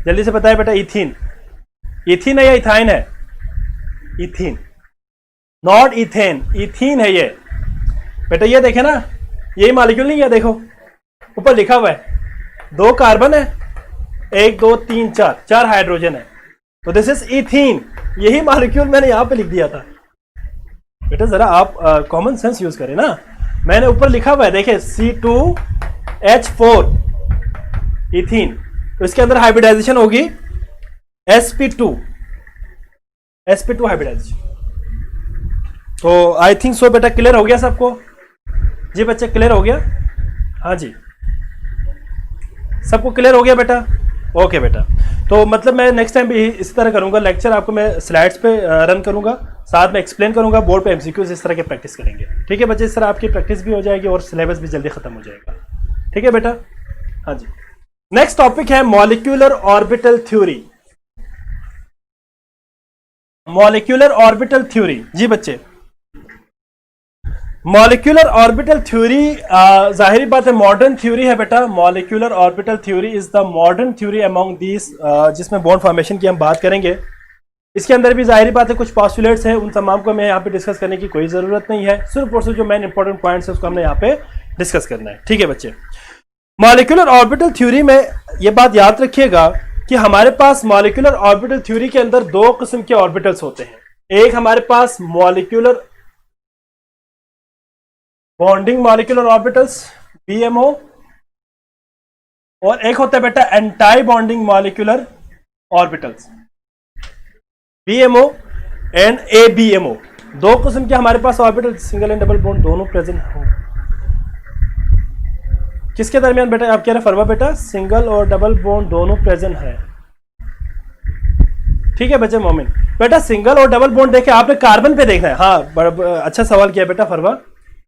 जल्दी से बताए बेटा। इथीन है या इथाइन है? इथीन, नॉट इथेन, इथीन है ये बेटा। ये देखे ना, यही मॉलिक्यूल नहीं है, देखो ऊपर लिखा हुआ है, 2 कार्बन है, 1 2 3 4 हाइड्रोजन है, तो दिस इज इथीन। यही मॉलिक्यूल मैंने यहां पे लिख दिया था बेटा, जरा आप कॉमन सेंस यूज करें ना। मैंने ऊपर लिखा हुआ है, देखे C2H4 इथीन, तो इसके अंदर हाइब्रिडाइजेशन होगी sp2 हाइब्रिडाइजेशन। तो आई थिंक सो बेटा, क्लियर हो गया सबको? जी बच्चे, क्लियर हो गया? हाँ जी, सबको क्लियर हो गया बेटा? ओके बेटा, तो मतलब मैं नेक्स्ट टाइम भी इसी तरह करूंगा, लेक्चर आपको मैं स्लाइड्स पे रन करूंगा, साथ में एक्सप्लेन करूंगा, बोर्ड पे एमसीक्यूज इस तरह के प्रैक्टिस करेंगे। ठीक है बच्चे, इस तरह आपकी प्रैक्टिस भी हो जाएगी और सिलेबस भी जल्दी खत्म हो जाएगा। ठीक है बेटा? हाँ जी, नेक्स्ट टॉपिक है molecular orbital theory. Molecular orbital theory, जी बच्चे, मॉलिक्यूलर ऑर्बिटल थ्योरी जाहिर बात है मॉडर्न थ्योरी है बेटा। Molecular orbital theory is the modern theory among these, जिसमें बॉन्ड फॉर्मेशन की हम बात करेंगे। इसके अंदर भी जाहिर बात है कुछ पॉस्टुलेट्स हैं, उन तमाम को मैं यहाँ पे डिस्कस करने की कोई ज़रूरत नहीं है, सिर्फ और सिर्फ जो मेन इंपॉर्टेंट पॉइंट्स है उसको हमने यहाँ पे डिस्कस करना है। ठीक है बच्चे, मॉलिक्यूलर ऑर्बिटल थ्योरी में ये बात याद रखिएगा कि हमारे पास मॉलिक्यूलर ऑर्बिटल थ्योरी के अंदर 2 किस्म के ऑर्बिटल्स होते हैं। एक हमारे पास molecular bonding molecular orbitals BMO, और एक होता है बेटा anti bonding molecular orbitals BMO and ABMO। 2 किस्म के हमारे पास orbital, single and double bond दोनों प्रेजेंट हो। किसके दरमियान बेटा? आप कह रहे हैं फरवा बेटा, सिंगल और डबल बॉन्ड दोनों प्रेजेंट है। ठीक है बच्चे, मोमिन बेटा सिंगल और डबल बॉन्ड देखे आपने कार्बन पे देखना है। हाँ, अच्छा सवाल किया बेटा फरवा,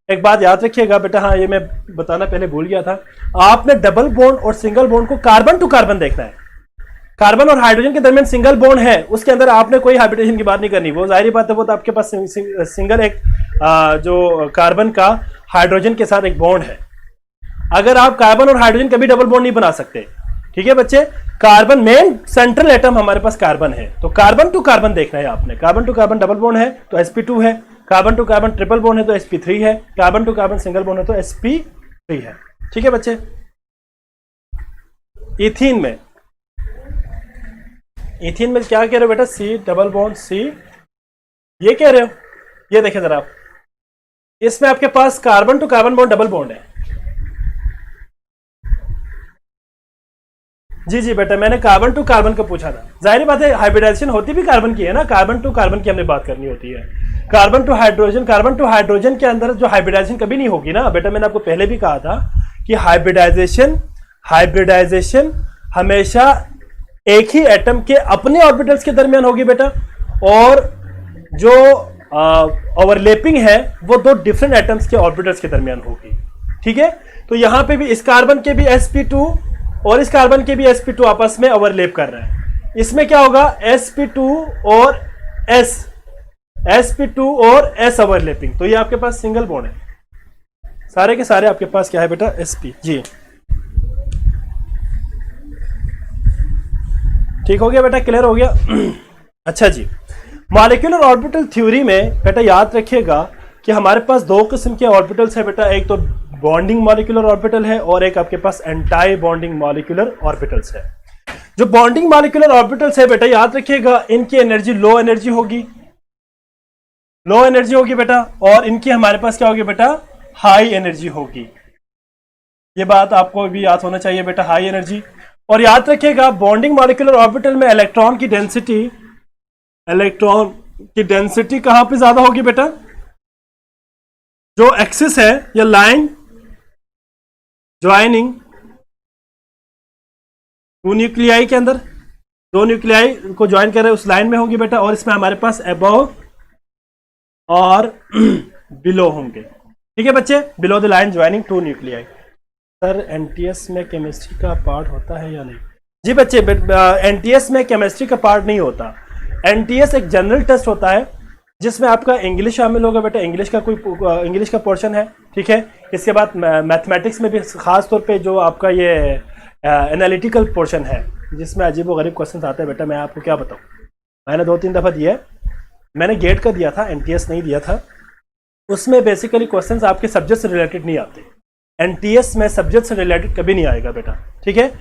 एक बात याद रखिएगा बेटा, हाँ ये मैं बताना पहले भूल गया था, आपने डबल बॉन्ड और सिंगल बॉन्ड को कार्बन टू कार्बन देखना है। कार्बन और हाइड्रोजन के दरमियान सिंगल बॉन्ड है, उसके अंदर आपने कोई हाइब्रिडेशन की बात नहीं करनी, वो जाहिर बात है, वो तो आपके पास सिंगल एक जो कार्बन का हाइड्रोजन के साथ एक बॉन्ड है। अगर आप कार्बन और हाइड्रोजन कभी डबल बॉन्ड नहीं बना सकते। ठीक है बच्चे, कार्बन मेन सेंट्रल एटम हमारे पास कार्बन है, तो कार्बन टू कार्बन देखना है आपने। Carbon to carbon double bond है तो sp2 है, carbon to carbon triple bond है तो sp3 है, carbon to carbon single bond है तो sp3 है। ठीक है बच्चे, इथीन में क्या कह रहे हो बेटा? C डबल बॉन्ड C, ये कह रहे हो? ये देखें जरा आप, इसमें आपके पास carbon to carbon bond double bond है। जी बेटा, मैंने कार्बन टू कार्बन का पूछा था। जाहिर बात है हाइब्रिडाइजेशन होती भी कार्बन की है ना, कार्बन टू कार्बन की हमने बात करनी होती है। कार्बन टू हाइड्रोजन के अंदर जो हाइब्रिडाइजेशन कभी नहीं होगी ना बेटा, मैंने आपको पहले भी कहा था कि हाइब्रिडाइजेशन हमेशा एक ही एटम के अपने ऑर्बिटल्स के दरमियान होगी बेटा, और जो ओवरलैपिंग है वो 2 डिफरेंट एटम्स के ऑर्बिटल्स के दरमियान होगी। ठीक है, तो यहां पे भी इस कार्बन के भी sp2 और इस कार्बन के भी sp2 आपस में ओवरलैप कर रहा है। इसमें क्या होगा? sp2 और s sp2 और s ओवरलैपिंग, तो ये आपके पास सिंगल बॉन्ड है, सारे के सारे आपके पास क्या है बेटा, sp। जी ठीक हो गया बेटा, क्लियर हो गया। अच्छा जी, मॉलिक्यूलर ऑर्बिटल थ्योरी में बेटा याद रखिएगा कि हमारे पास दो किस्म के ऑर्बिटल्स है बेटा, एक तो बॉन्डिंग मॉलिक्यूलर ऑर्बिटल है और एक आपके पास एंटाई बॉन्डिंग मॉलिक्यूलर ऑर्बिटल्स है। जो बॉन्डिंग मॉलिक्यूलर ऑर्बिटल्स है बेटा याद रखिएगा, इनकी एनर्जी लो एनर्जी होगी, लो एनर्जी होगी बेटा, और इनकी हमारे पास क्या होगी बेटा, हाई एनर्जी होगी। ये बात आपको भी याद होना चाहिए बेटा, हाई एनर्जी। और याद रखिएगा बॉन्डिंग मॉलिक्यूलर ऑर्बिटल में इलेक्ट्रॉन की डेंसिटी कहां पे ज्यादा होगी बेटा, जो एक्सिस है या लाइन ज्वाइनिंग टू न्यूक्लियाई के अंदर, दो न्यूक्लियाई को ज्वाइन कर रहे हैं उस लाइन में होगी बेटा, और इसमें हमारे पास अबव और बिलो होंगे। ठीक है बच्चे, below the line joining two nuclei. Sir NTS में केमिस्ट्री का पार्ट होता है या नहीं? जी बच्चे, एनटीएस में केमिस्ट्री का पार्ट नहीं होता। एनटीएस एक जनरल टेस्ट होता है जिसमें आपका इंग्लिश शामिल होगा बेटा, इंग्लिश का पोर्शन है। ठीक है, इसके बाद मैथमेटिक्स में भी खास तौर पे जो आपका ये एनालिटिकल पोर्शन है जिसमें अजीब व गरीब क्वेश्चन आते हैं बेटा, मैं आपको क्या बताऊँ, मैंने 2-3 दफ़ा दिया है, मैंने गेट का दिया था, एनटीएस नहीं दिया था। उसमें बेसिकली क्वेश्चंस आपके सब्जेक्ट से रिलेटेड नहीं आते, एनटीएस में सब्जेक्ट से रिलेटेड कभी नहीं आएगा बेटा। ठीक है,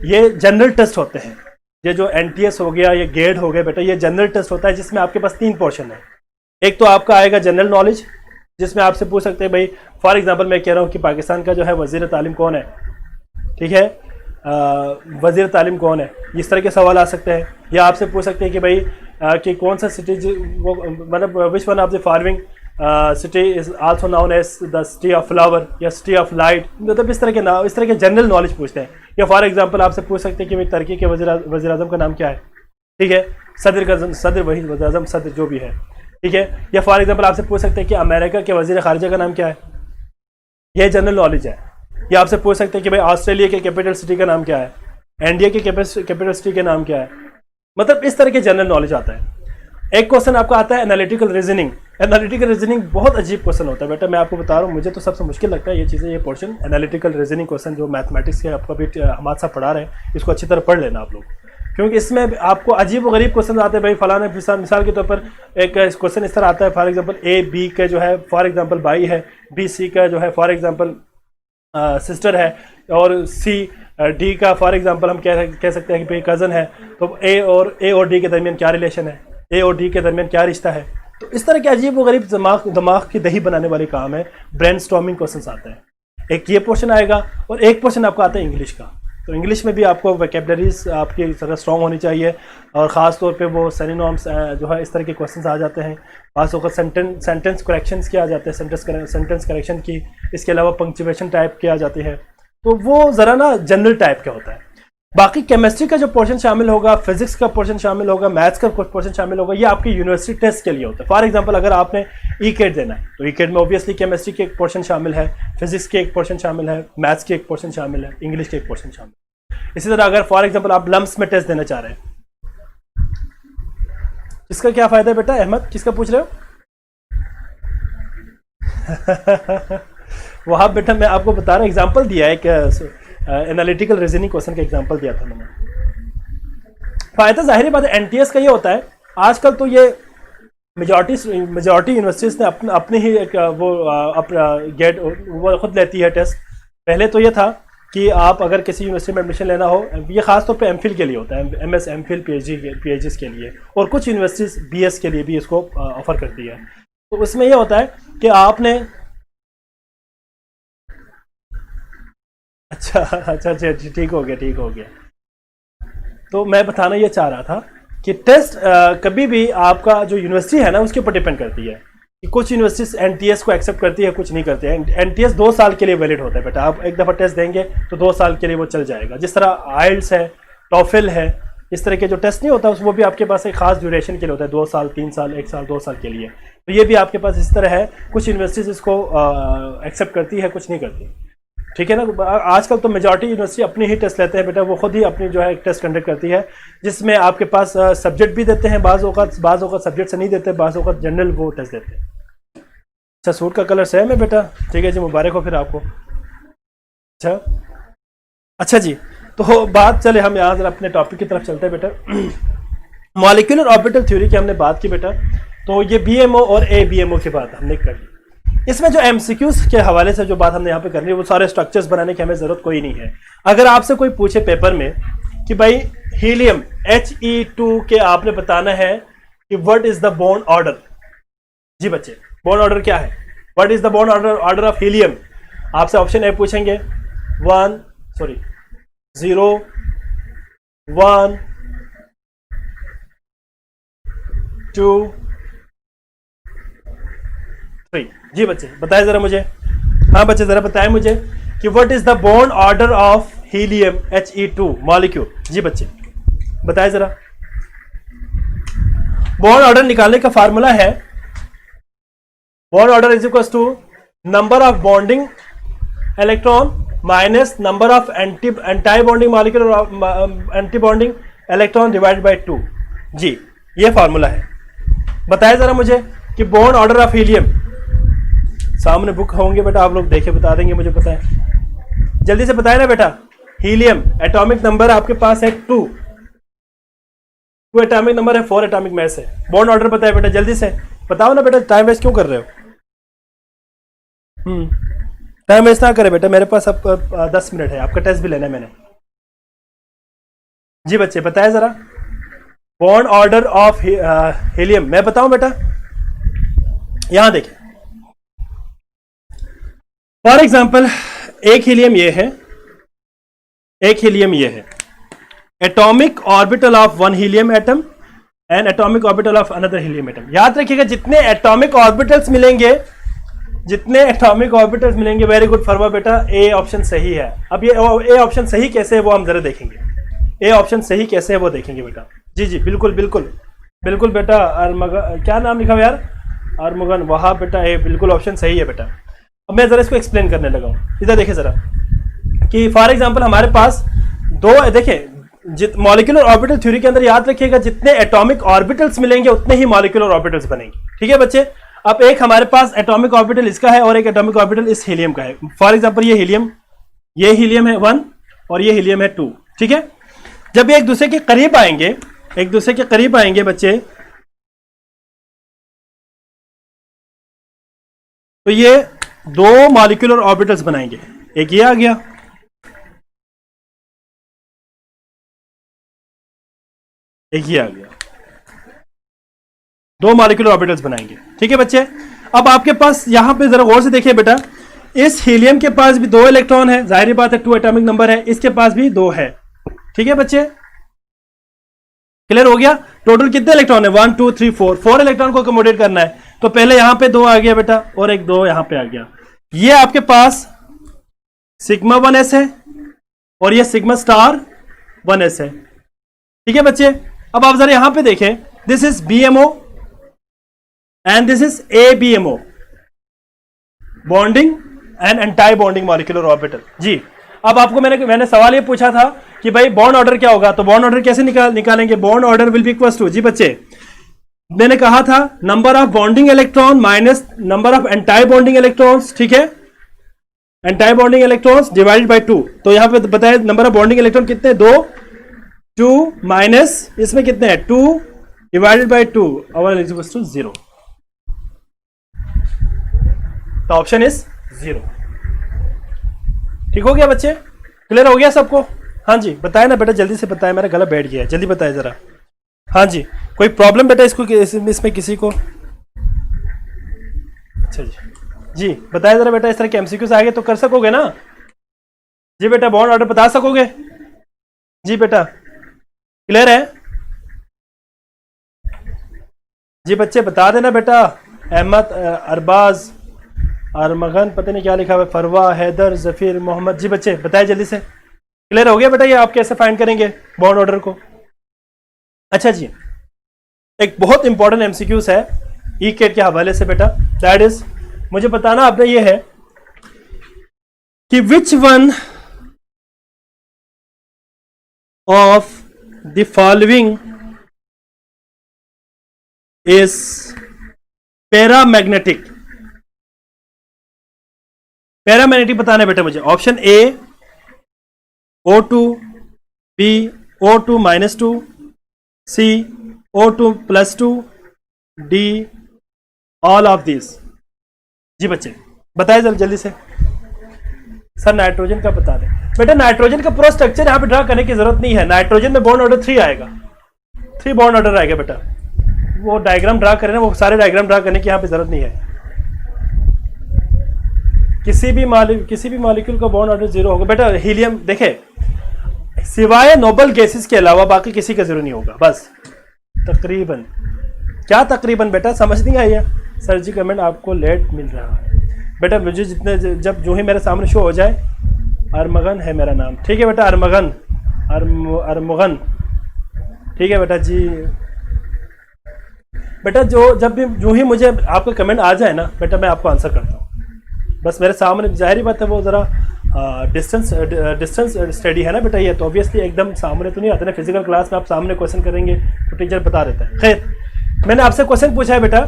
ये जनरल टेस्ट होते हैं, ये जो एनटीएस हो गया, ये गेट हो गया बेटा, ये जनरल टेस्ट होता है जिसमें आपके पास 3 पोर्शन है। एक तो आपका आएगा जनरल नॉलेज, जिसमें आपसे पूछ सकते हैं भाई, फॉर एग्जांपल मैं कह रहा हूँ कि पाकिस्तान का जो है वजीर तालीम कौन है, ठीक है, वजीर तालीम कौन है, इस तरह के सवाल आ सकते हैं। या आपसे पूछ सकते हैं कि भाई कि कौन सा सिटी, वो मतलब which one of the following city is also known as the city of flower या सिटी ऑफ लाइट, मतलब इस तरह के जनरल नॉलेज पूछते हैं। या फॉर एग्जांपल आपसे पूछ सकते हैं कि भाई तुर्की के वज़ीर आज़म का नाम क्या है, ठीक है, सदर वही वज़ीर आज़म सदर जो भी है, ठीक है। या फॉर एग्जांपल आपसे पूछ सकते हैं कि अमेरिका के वज़ीर ख़ारिजा का नाम क्या है, यह जनरल नॉलेज है। या आपसे पूछ सकते हैं कि भाई ऑस्ट्रेलिया के कैपिटल सिटी का नाम क्या है, इंडिया के कैपिटल सिटी का नाम क्या है, मतलब इस तरह के जनरल नॉलेज आता है। एक क्वेश्चन आपका आता है एनालिटिकल रीजनिंग। एनालिटिकल रीजनिंग बहुत अजीब क्वेश्चन होता है बेटा, मैं आपको बता रहा हूँ, मुझे तो सबसे मुश्किल लगता है ये चीज़ें, ये पोर्शन एनालिटिकल रीजनिंग क्वेश्चन जो मैथमेटिक्स के आपका भी हमारे साथ पढ़ा रहे हैं, इसको अच्छी तरह पढ़ लेना आप लोग, क्योंकि इसमें आपको अजीब व गरीब क्वेश्चन आते हैं। भाई फलाना मिसाल के तौर पर एक क्वेश्चन इस तरह आता है, फॉर एग्जाम्पल ए बी का जो है फॉर एग्जाम्पल भाई है, बी सी का जो है फॉर एग्जाम्पल सिस्टर है, और सी डी का फॉर एग्जांपल हम कह सकते हैं कि भाई कज़न है। तो ए और डी के दरमियान क्या रिलेशन है, ए और डी के दरमियान क्या रिश्ता है। तो इस तरह के अजीब व गरीब दिमाग की दही बनाने वाले काम है, ब्रेनस्टॉर्मिंग क्वेश्चंस आते हैं। एक ये पोर्शन आएगा और एक पोर्शन आपका आता है इंग्लिश का। तो इंग्लिश में भी आपको वोकैबुलरीज आपकी तरह स्ट्रॉन्ग होनी चाहिए, और ख़ास तौर पे वो सिनोनिम्स जो है इस तरह के क्वेश्चंस आ जाते हैं। खास होकर सेंटेंस करेक्शंस के आ जाते हैं, सेंटेंस करेक्शन की, इसके अलावा पंक्चुएशन टाइप के आ जाते हैं। तो वो ज़रा ना जनरल टाइप का होता है। बाकी केमिस्ट्री का जो पोर्शन शामिल होगा, फिजिक्स का पोर्शन शामिल होगा, मैथ्स का पोर्शन शामिल होगा, ये आपकी यूनिवर्सिटी टेस्ट के लिए होता है। फॉर एग्जांपल अगर आपने ई-केट देना है तो ई-केट में ऑब्वियसली केमिस्ट्री के एक पोर्शन शामिल है, फिजिक्स के एक पोर्शन शामिल है, मैथ्स के एक पोर्शन शामिल है, इंग्लिश के एक पोर्शन शामिल है। इसी तरह अगर फॉर एग्जाम्पल आप लम्स में टेस्ट देना चाह रहे हैं, इसका क्या फ़ायदा है बेटा? अहमद किसका पूछ रहे हो? वहाँ बेटा मैं आपको बता रहा हूँ, एग्जाम्पल दिया है, एक एनालिटिकल रीजनिंग क्वेश्चन का एग्जांपल दिया था मैंने। फायदा जाहिर बात है एनटीएस का ये होता है, आजकल तो ये मेजॉरिटी यूनिवर्सिटीज़ ने अपने ही एक गेट वो खुद लेती है टेस्ट। पहले तो ये था कि आप अगर किसी यूनिवर्सिटी में एडमिशन लेना हो, ये खास तौर पे एमफिल के लिए होता है, एमएस एमफिल पीएचडी के लिए, और कुछ यूनिवर्सिटीज़ बीएस के लिए भी इसको ऑफर करती है। तो उसमें यह होता है कि आपने अच्छा ठीक हो गया। तो मैं बताना ये चाह रहा था कि टेस्ट कभी भी आपका जो यूनिवर्सिटी है ना उसके ऊपर डिपेंड करती है कि कुछ यूनिवर्सिटीज एनटीएस को एक्सेप्ट करती है, कुछ नहीं करती है। एनटीएस 2 साल के लिए वैलिड होता है बेटा, आप एक दफ़ा टेस्ट देंगे तो 2 साल के लिए वो चल जाएगा। जिस तरह आइल्स है, टॉफिल है, इस तरह के जो टेस्ट नहीं होता वो भी आपके पास एक खास ड्यूरेशन के लिए होता है, 2 साल 3 साल 1 साल 2 साल के लिए। तो ये भी आपके पास इस तरह है, कुछ यूनिवर्सिटीज इसको एक्सेप्ट करती है, कुछ नहीं करती। ठीक है ना। आजकल तो मेजॉरिटी यूनिवर्सिटी अपनी ही टेस्ट लेते हैं बेटा, वो खुद ही अपनी जो है एक टेस्ट कंडक्ट करती है, जिसमें आपके पास सब्जेक्ट भी देते हैं, बाज़ औक़ात सब्जेक्ट से नहीं देते, बाज़ औक़ात जनरल वो टेस्ट देते हैं। अच्छा, सूट का कलर सेम है बेटा, ठीक है जी, मुबारक हो फिर आपको। अच्छा जी, तो बात चले हम यहाँ अपने टॉपिक की तरफ चलते हैं बेटा। मॉलिक्यूलर ऑर्बिटल थ्योरी की हमने बात की बेटा, तो ये BMO और ABMO की बात हमने कर ली। इसमें जो MCQs के हवाले से जो बात हमने यहाँ पे करनी है, वो सारे स्ट्रक्चर्स बनाने की हमें जरूरत कोई नहीं है। अगर आपसे कोई पूछे पेपर में कि भाई हीलियम He2 के आपने बताना है कि what is the bond order, जी बच्चे बॉन्ड ऑर्डर क्या है, what is the bond order of helium, आपसे ऑप्शन ए पूछेंगे 0 1 2 3। जी बच्चे बताएं जरा मुझे, हाँ बच्चे जरा बताएं मुझे कि what is the bond order of helium He2 molecule. जी बच्चे बताएं जरा। बॉन्ड ऑर्डर निकालने का फार्मूला है, bond order is equal to number of bonding electron minus number of anti bonding molecule और anti bonding electron divided by 2। जी ये फार्मूला है। बताएं जरा मुझे कि बॉन्ड ऑर्डर ऑफ हीलियम, सामने बुक होंगे बेटा, आप लोग देखे बता देंगे मुझे, बताएं जल्दी से बताएं ना बेटा। हीलियम एटॉमिक नंबर आपके पास है 2 एटॉमिक नंबर है, 4 एटॉमिक मास है। बॉन्ड ऑर्डर बताए बेटा, जल्दी से बताओ ना बेटा, टाइम वेस्ट क्यों कर रहे हो? टाइम वेस्ट ना करे बेटा, मेरे पास अब 10 मिनट है, आपका टेस्ट भी लेना है मैंने। जी बच्चे बताए जरा बॉन्ड ऑर्डर ऑफ हीलियम। मैं बताऊं बेटा, यहां देखें फॉर एग्जाम्पल, एक हीलियम ये है, एक हीलियम ये है, atomic orbital of one helium atom and atomic orbital of another helium atom. याद रखिएगा जितने एटॉमिक ऑर्बिटल्स मिलेंगे, जितने एटॉमिक ऑर्बिटल्स मिलेंगे, वेरी गुड फरवा बेटा, ए ऑप्शन सही है। अब ये ए ऑप्शन सही कैसे है वो हम जरा देखेंगे, ए ऑप्शन सही कैसे है वो देखेंगे बेटा। जी जी बिल्कुल बिल्कुल बिल्कुल बेटा, क्या नाम लिखा हुआ यार, आरमुगन वहां बेटा, ए बिल्कुल ऑप्शन सही है बेटा। अब मैं जरा इसको एक्सप्लेन करने लगा हूं, इधर देखिए जरा कि फॉर एग्जांपल हमारे पास दो, देखिए मॉलिक्यूलर ऑर्बिटल थ्योरी के अंदर याद रखिएगा जितने एटॉमिक ऑर्बिटल्स मिलेंगे उतने ही मॉलिक्यूलर ऑर्बिटल्स बनेंगे, ठीक है बच्चे। अब एक हमारे पास एटॉमिक ऑर्बिटल इसका है और एक एटॉमिक ऑर्बिटल इस हीलियम का है। फॉर एग्जांपल ये हीलियम है 1 और ये हीलियम है 2, ठीक है। जब ये एक दूसरे के करीब आएंगे, एक दूसरे के करीब आएंगे बच्चे, तो ये दो मॉलिक्यूलर ऑर्बिटल्स बनाएंगे। एक ये आ गया, एक ये आ गया, दो मॉलिक्यूलर ऑर्बिटल्स बनाएंगे, ठीक है बच्चे। अब आपके पास यहां पे जरा गौर से देखिए बेटा, इस हीलियम के पास भी 2 इलेक्ट्रॉन है, जाहिर बात है 2 एटॉमिक नंबर है, इसके पास भी 2 है, ठीक है बच्चे। क्लियर हो गया? टोटल कितने इलेक्ट्रॉन है? 1 2 3 4 इलेक्ट्रॉन को अकोमोडेट करना है, तो पहले यहां पे 2 आ गया बेटा और एक 2 यहां पे आ गया। ये आपके पास सिग्मा 1s है और ये सिग्मा स्टार 1s है, ठीक है बच्चे। अब आप जरा यहां पे देखें, this is BMO and this is ABMO, bonding and anti bonding molecular orbital. जी अब आपको मैंने सवाल ये पूछा था कि भाई बॉन्ड ऑर्डर क्या होगा, तो बॉन्ड ऑर्डर कैसे निकालेंगे? Bond order will be equal to, जी बच्चे मैंने कहा था number of bonding electron minus number of anti bonding electrons, ठीक है, anti bonding electrons divided by 2। तो यहां पे बताया नंबर ऑफ बॉन्डिंग इलेक्ट्रॉन कितने, 2 माइनस इसमें कितने हैं 2 डिवाइडेड बाय 2 और इज इक्वल टू 0। तो ऑप्शन इज 0। ठीक हो गया बच्चे, क्लियर हो गया सबको? हाँ जी बताए ना बेटा, जल्दी से बताए, मेरा गला बैठ गया है, जल्दी बताए जरा। हाँ जी कोई प्रॉब्लम बेटा इसको इसमें किसी को? अच्छा जी बताए जरा बेटा, इस तरह के MCQs आगे तो कर सकोगे ना? जी बेटा बॉन्ड ऑर्डर बता सकोगे? जी बेटा क्लियर है? जी बच्चे बता देना बेटा। अहमद, अरबाज, अरमगन, पता नहीं क्या लिखा हुआ है, फरवा, हैदर, जफीर, मोहम्मद। जी बच्चे बताए जल्दी से। क्लियर हो गया बेटा ये आप कैसे फाइंड करेंगे बॉन्ड ऑर्डर को? अच्छा जी एक बहुत इंपॉर्टेंट MCQs है ECAT के हवाले से बेटा, दैट इज मुझे बताना आपने ये है कि which one of the following is paramagnetic. Paramagnetic बताना है बेटा मुझे। Option A O2, B O2-2, C O2+2, D all of this. जी बच्चे बताए जल्दी से। सर नाइट्रोजन का बता दें बेटा। नाइट्रोजन का पूरा स्ट्रक्चर यहां पे ड्रा करने की जरूरत नहीं है। नाइट्रोजन में बॉन्ड ऑर्डर 3 आएगा, 3 बॉन्ड ऑर्डर आएगा बेटा। वो डायग्राम ड्रा करें ना, वो सारे डायग्राम ड्रा करने की यहां पे जरूरत नहीं है। किसी भी मॉलिक्यूल का बॉन्ड ऑर्डर 0 होगा बेटा। हीलियम देखे, सिवाय नोबल गैसेस के अलावा बाकी किसी का 0 नहीं होगा बस। तकरीबन क्या तकरीबन बेटा, समझ नहीं आई है। सर जी कमेंट आपको लेट मिल रहा है बेटा। मुझे जितने जब जो ही मेरे सामने शो हो जाए, अरमगन है मेरा नाम, ठीक है बेटा। अरमगन ठीक है बेटा जी। बेटा जब भी जो ही मुझे आपका कमेंट आ जाए ना बेटा, मैं आपको आंसर करता हूँ। बस मेरे सामने, जाहिर बात है वो ज़रा डिस्टेंस स्टडी है ना बेटा ये, तो ऑब्वियसली एकदम सामने तो नहीं आता ना। फिजिकल क्लास में आप सामने क्वेश्चन करेंगे तो टीचर बता देता है। खैर, मैंने आपसे क्वेश्चन पूछा है बेटा।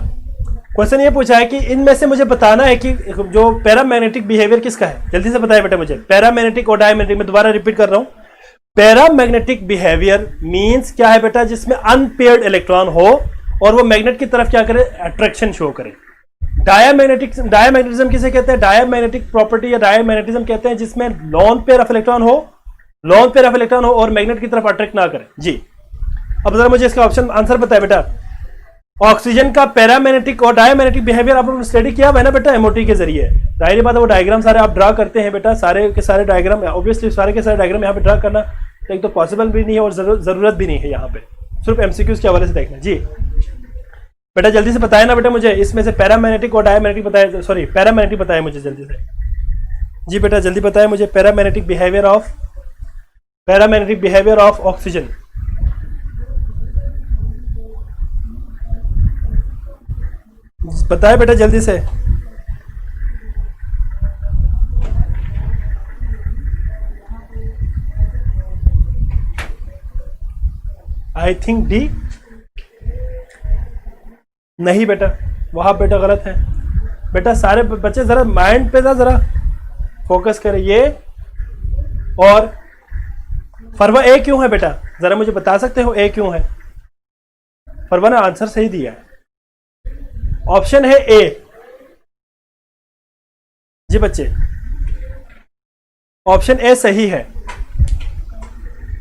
क्वेश्चन ये पूछा है कि इनमें से मुझे बताना है कि जो पैरामैग्नेटिक बिहेवियर किसका है। जल्दी से बताया बेटा मुझे। पैरामैग्नेटिक और डायमैग्नेटिक, मैं दोबारा रिपीट कर रहा हूँ। पैरामैग्नेटिक बिहेवियर मींस क्या है बेटा, जिसमें अनपेयर्ड इलेक्ट्रॉन हो और वो मैग्नेट की तरफ क्या करे, अट्रैक्शन शो करे। डायमैग्नेटिज्म किसे कहते हैं? डायमैग्नेटिक प्रॉपर्टी या डायमैग्नेटिज्म कहते हैं जिसमें लोन पेयर ऑफ इलेक्ट्रॉन हो और मैग्नेट की तरफ अट्रैक्ट ना करे। जी अब जरा मुझे इसका ऑप्शन आंसर बताए बेटा। ऑक्सीजन का पैरामैग्नेटिक और डायमैग्नेटिक बिहेवियर आप लोगों स्टडी किया हुआ है ना बेटा, एमओटी के जरिए। जाहिर बात है वो डायग्राम सारे आप ड्रा करते हैं बेटा, सारे के सारे डायग्राम। ऑब्वियसली सारे के सारे डायग्राम यहाँ पे ड्रा करना एक तो पॉसिबल भी नहीं है और जरूरत भी नहीं है यहाँ पे, सिर्फ एमसीक्यूज के हवाले से देखना। जी बेटा जल्दी से बताया ना बेटा मुझे, इसमें से पैरामैग्नेटिक और डायमैग्नेटिक बताया, सॉरी पैरामैग्नेटिक बताया मुझे जल्दी से। जी बेटा जल्दी बताया मुझे पैरामैग्नेटिक बिहेवियर ऑफ ऑक्सीजन। बताया बेटा जल्दी से। I think D. नहीं बेटा, वहां बेटा गलत है बेटा। सारे बच्चे जरा माइंड पे जरा फोकस करें। ये और फरवा ए क्यों है बेटा, जरा मुझे बता सकते हो ए क्यों है? फरवा ने आंसर सही दिया है, ऑप्शन है ए। जी बच्चे ऑप्शन ए सही है।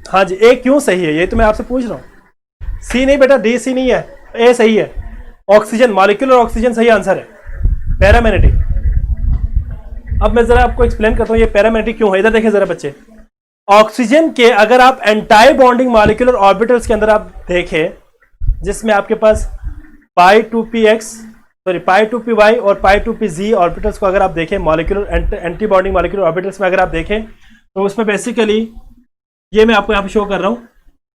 हाँ जी, ए क्यों सही है ये तो मैं आपसे पूछ रहा हूं। सी नहीं बेटा, डी सी नहीं है, ए सही है। ऑक्सीजन, मॉलिक्यूलर ऑक्सीजन सही आंसर है। पैरामैग्नेटिक। अब मैं जरा आपको एक्सप्लेन करता हूं ये पैरामैग्नेटिक क्यों है। इधर देखें जरा बच्चे, ऑक्सीजन के अगर आप एंटाई बॉन्डिंग मॉलिक्यूलर ऑर्बिटल्स के अंदर आप देखें, जिसमें आपके पास π2py और π2pz ऑर्बिटल्स को अगर आप देखें, molecular anti bonding molecular orbitals में अगर आप देखें तो उसमें बेसिकली ये मैं आपको यहाँ पे शो कर रहा हूं,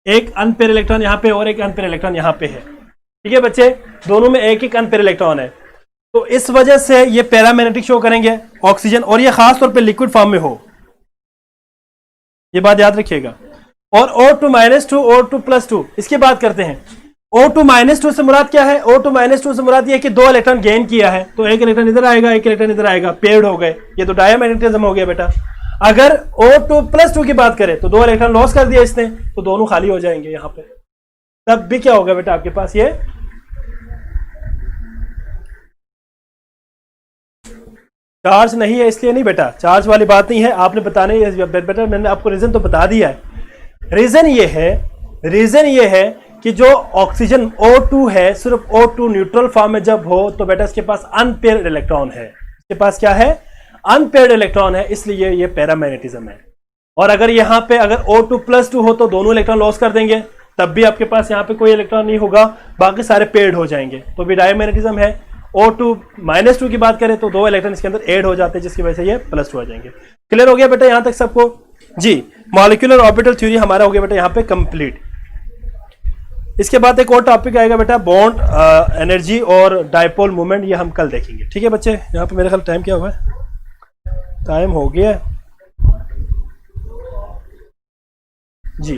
एक अनपेयर इलेक्ट्रॉन यहाँ पे और एक अनपेयर इलेक्ट्रॉन यहाँ पे है। ठीक है बच्चे, दोनों में एक एक अनपेयर इलेक्ट्रॉन है, तो इस वजह से ये पैरामैग्नेटिक शो करेंगे ऑक्सीजन, और ये खास तौर पे लिक्विड फॉर्म में हो, ये बात याद रखिएगा। और O2-2 O2+2 इसकी बात करते हैं। O2-2 से मुराद क्या है? O2-2 से मुराद ये है कि 2 इलेक्ट्रॉन गेन किया है, तो एक इलेक्ट्रॉन इधर आएगा, एक इलेक्ट्रॉन इधर आएगा, पेयर्ड हो गए, ये तो डायमैग्नेटिज्म हो गया बेटा। अगर O2+2 की बात करें तो 2 इलेक्ट्रॉन लॉस कर दिया इसने, तो दोनों खाली हो जाएंगे यहां पे, तब भी क्या होगा बेटा आपके पास ये चार्ज नहीं है, इसलिए नहीं बेटा, चार्ज वाली बात नहीं है। आपने बताने बेटा, मैंने आपको रीजन तो बता दिया है। रीजन ये है कि जो ऑक्सीजन O2 है, सिर्फ O2 न्यूट्रल फॉर्म में जब हो तो बेटा इसके पास अनपेयर्ड इलेक्ट्रॉन है, इसके पास क्या है? अनपेयर्ड इलेक्ट्रॉन है, इसलिए ये पैरामैग्नेटिज्म है। और अगर यहाँ पे अगर O2+2 हो तो दोनों इलेक्ट्रॉन लॉस कर देंगे, तब भी आपके पास यहाँ पे कोई इलेक्ट्रॉन नहीं होगा, बाकी सारे पेयर्ड हो जाएंगे, तो भी डायमैग्नेटिज्म है। O2-2 की बात करें तो 2 इलेक्ट्रॉन इसके अंदर ऐड हो जाते हैं, जिसकी वजह से ये +2 आ जाएंगे। क्लियर हो गया बेटा यहां तक सबको? जी, मॉलिक्यूलर ऑर्बिटल थ्योरी हमारा हो गया बेटा यहाँ पे कंप्लीट। इसके बाद एक और टॉपिक आएगा बेटा, बॉन्ड एनर्जी और डायपोल मूवमेंट, ये हम कल देखेंगे। ठीक है बच्चे, यहाँ पे मेरे ख्याल टाइम क्या हुआ है? टाइम हो गया है। जी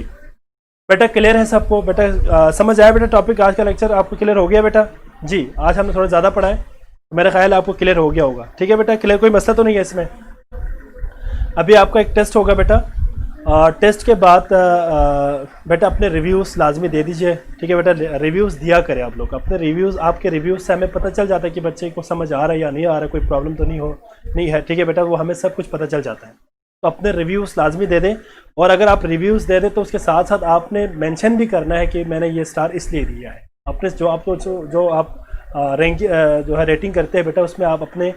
बेटा क्लियर है सबको? बेटा समझ आया बेटा टॉपिक? आज का लेक्चर आपको क्लियर हो गया बेटा? जी आज हमने थोड़ा ज़्यादा पढ़ा है, मेरा ख्याल है आपको क्लियर हो गया होगा। ठीक है बेटा, क्लियर, कोई मसला तो नहीं है इसमें? अभी आपका एक टेस्ट होगा बेटा, टेस्ट के बाद बेटा अपने रिव्यूज़ लाजमी दे दीजिए। ठीक है बेटा, रिव्यूज़ दिया करें आप लोग अपने रिव्यूज़। आपके रिव्यूज़ से हमें पता चल जाता है कि बच्चे को समझ आ रहा है या नहीं आ रहा है, कोई प्रॉब्लम तो नहीं है। ठीक है बेटा, वो हमें सब कुछ पता चल जाता है। तो अपने रिव्यूज़ लाजमी दे दें, और अगर आप रिव्यूज़ दे दें तो उसके साथ साथ आपने मेंशन भी करना है कि मैंने ये स्टार इसलिए दिया है। अपने जो आपको जो आप रैंक जो है रेटिंग करते हैं बेटा, उसमें आप अपने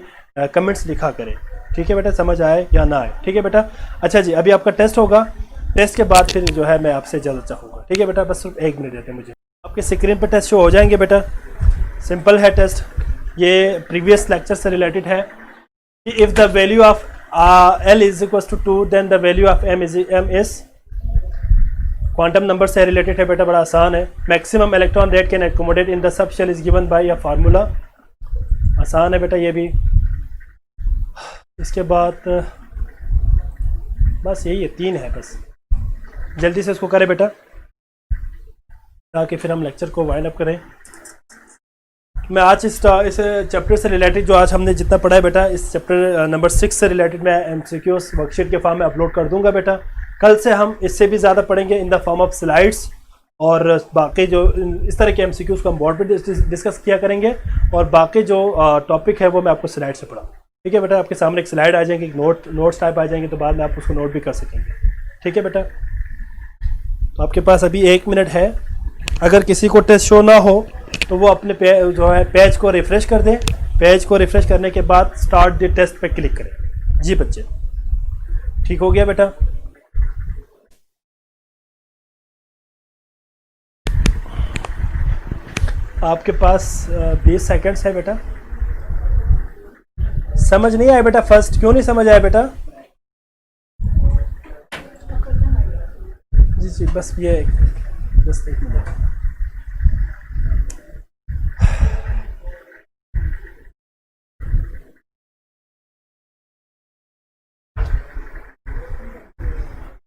कमेंट्स लिखा करें। ठीक है बेटा, समझ आए या ना आए? ठीक है बेटा। अच्छा जी, अभी आपका टेस्ट होगा, टेस्ट के बाद फिर जो है मैं आपसे जल्द चाहूँगा। ठीक है बेटा, बस सिर्फ 1 मिनट देते हैं मुझे। आपके स्क्रीन पर टेस्ट शो हो जाएंगे बेटा, सिंपल है टेस्ट, ये प्रीवियस लेक्चर से रिलेटेड है। If the value of L is equal to 2 then the value of M is quantum number से रिलेटेड है बेटा, बड़ा आसान है। Maximum electron rate can accommodate in the subshell is given by a formula, आसान है बेटा ये भी। इसके बाद बस यही है, 3 है बस, जल्दी से इसको करें बेटा ताकि फिर हम लेक्चर को वाइंड अप करें। मैं आज इस चैप्टर से रिलेटेड जो आज हमने जितना पढ़ा है बेटा, इस चैप्टर नंबर 6 से रिलेटेड मैं MCQs वर्कशीट के फॉर्म में अपलोड कर दूंगा बेटा। कल से हम इससे भी ज़्यादा पढ़ेंगे in the form of slides, और बाकी जो इस तरह के MCQs को हम बोर्ड पर डिस्कस किया करेंगे, और बाकी जो टॉपिक है वो मैं आपको स्लाइड से पढ़ाऊँ। ठीक है बेटा, आपके सामने एक स्लाइड आ जाएंगी, नोट्स टाइप आ जाएंगे, तो बाद में आप उसको नोट भी कर सकेंगे। ठीक है बेटा, तो आपके पास अभी 1 मिनट है। अगर किसी को टेस्ट शो ना हो तो वो अपने जो है पेज को रिफ़्रेश कर दें। पेज को रिफ़्रेश करने के बाद स्टार्ट द टेस्ट पे क्लिक करें। जी बच्चे, ठीक हो गया बेटा? आपके पास 20 सेकंड्स है बेटा। समझ नहीं आया बेटा? फर्स्ट क्यों नहीं समझ आया बेटा? जी बस ये 10 मिनट।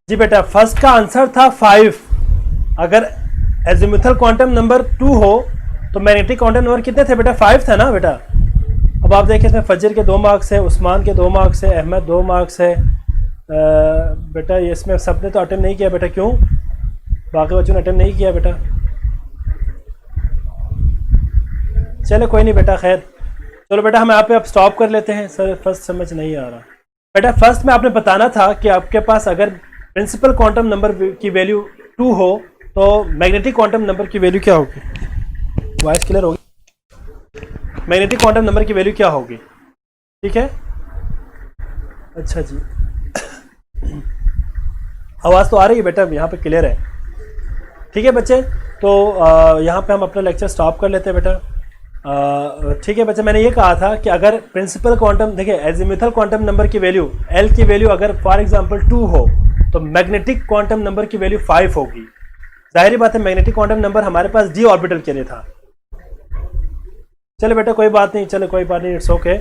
जी बेटा, फर्स्ट का आंसर था 5। अगर एजिमुथल क्वांटम नंबर 2 हो तो मैग्नेटिक क्वांटम नंबर कितने थे बेटा? 5 था ना बेटा। अब आप देखें इसमें फजर के 2 मार्क्स है, उस्मान के 2 मार्क्स है, अहमद 2 मार्क्स है। बेटा ये इसमें सबने तो अटेम्प्ट नहीं किया बेटा, क्यों? बाकी बच्चों ने अटेम्प्ट नहीं किया बेटा। चलो कोई नहीं बेटा, खैर चलो बेटा हम यहाँ पे अब स्टॉप कर लेते हैं। सर फर्स्ट समझ नहीं आ रहा बेटा। फर्स्ट में आपने बताना था कि आपके पास अगर प्रिंसिपल क्वांटम नंबर की वैल्यू 2 हो तो मैग्नेटिक क्वांटम नंबर की वैल्यू क्या होगी? वॉइस क्लियर होगी? मैग्नेटिक क्वांटम नंबर की वैल्यू क्या होगी? ठीक है, अच्छा जी आवाज़ तो आ रही है बेटा, यहाँ पे क्लियर है? ठीक है बच्चे, तो यहाँ पे हम अपना लेक्चर स्टॉप कर लेते हैं बेटा। ठीक है बच्चे, मैंने ये कहा था कि अगर प्रिंसिपल क्वांटम, देखिए एजिमुथल क्वांटम नंबर की वैल्यू L की वैल्यू अगर फॉर एग्जांपल 2 हो तो मैग्नेटिक क्वांटम नंबर की वैल्यू 5 होगी। जाहिर बात है मैग्नेटिक क्वांटम नंबर हमारे पास d ऑर्बिटल के लिए था। चलो बेटा कोई बात नहीं, चलो कोई बात नहीं, इट्स ओके।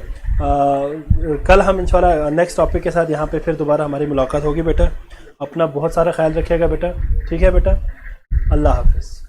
कल हम इंशाल्लाह नेक्स्ट टॉपिक के साथ यहाँ पे फिर दोबारा हमारी मुलाकात होगी बेटा। अपना बहुत सारा ख्याल रखिएगा बेटा। ठीक है बेटा, अल्लाह हाफिज़।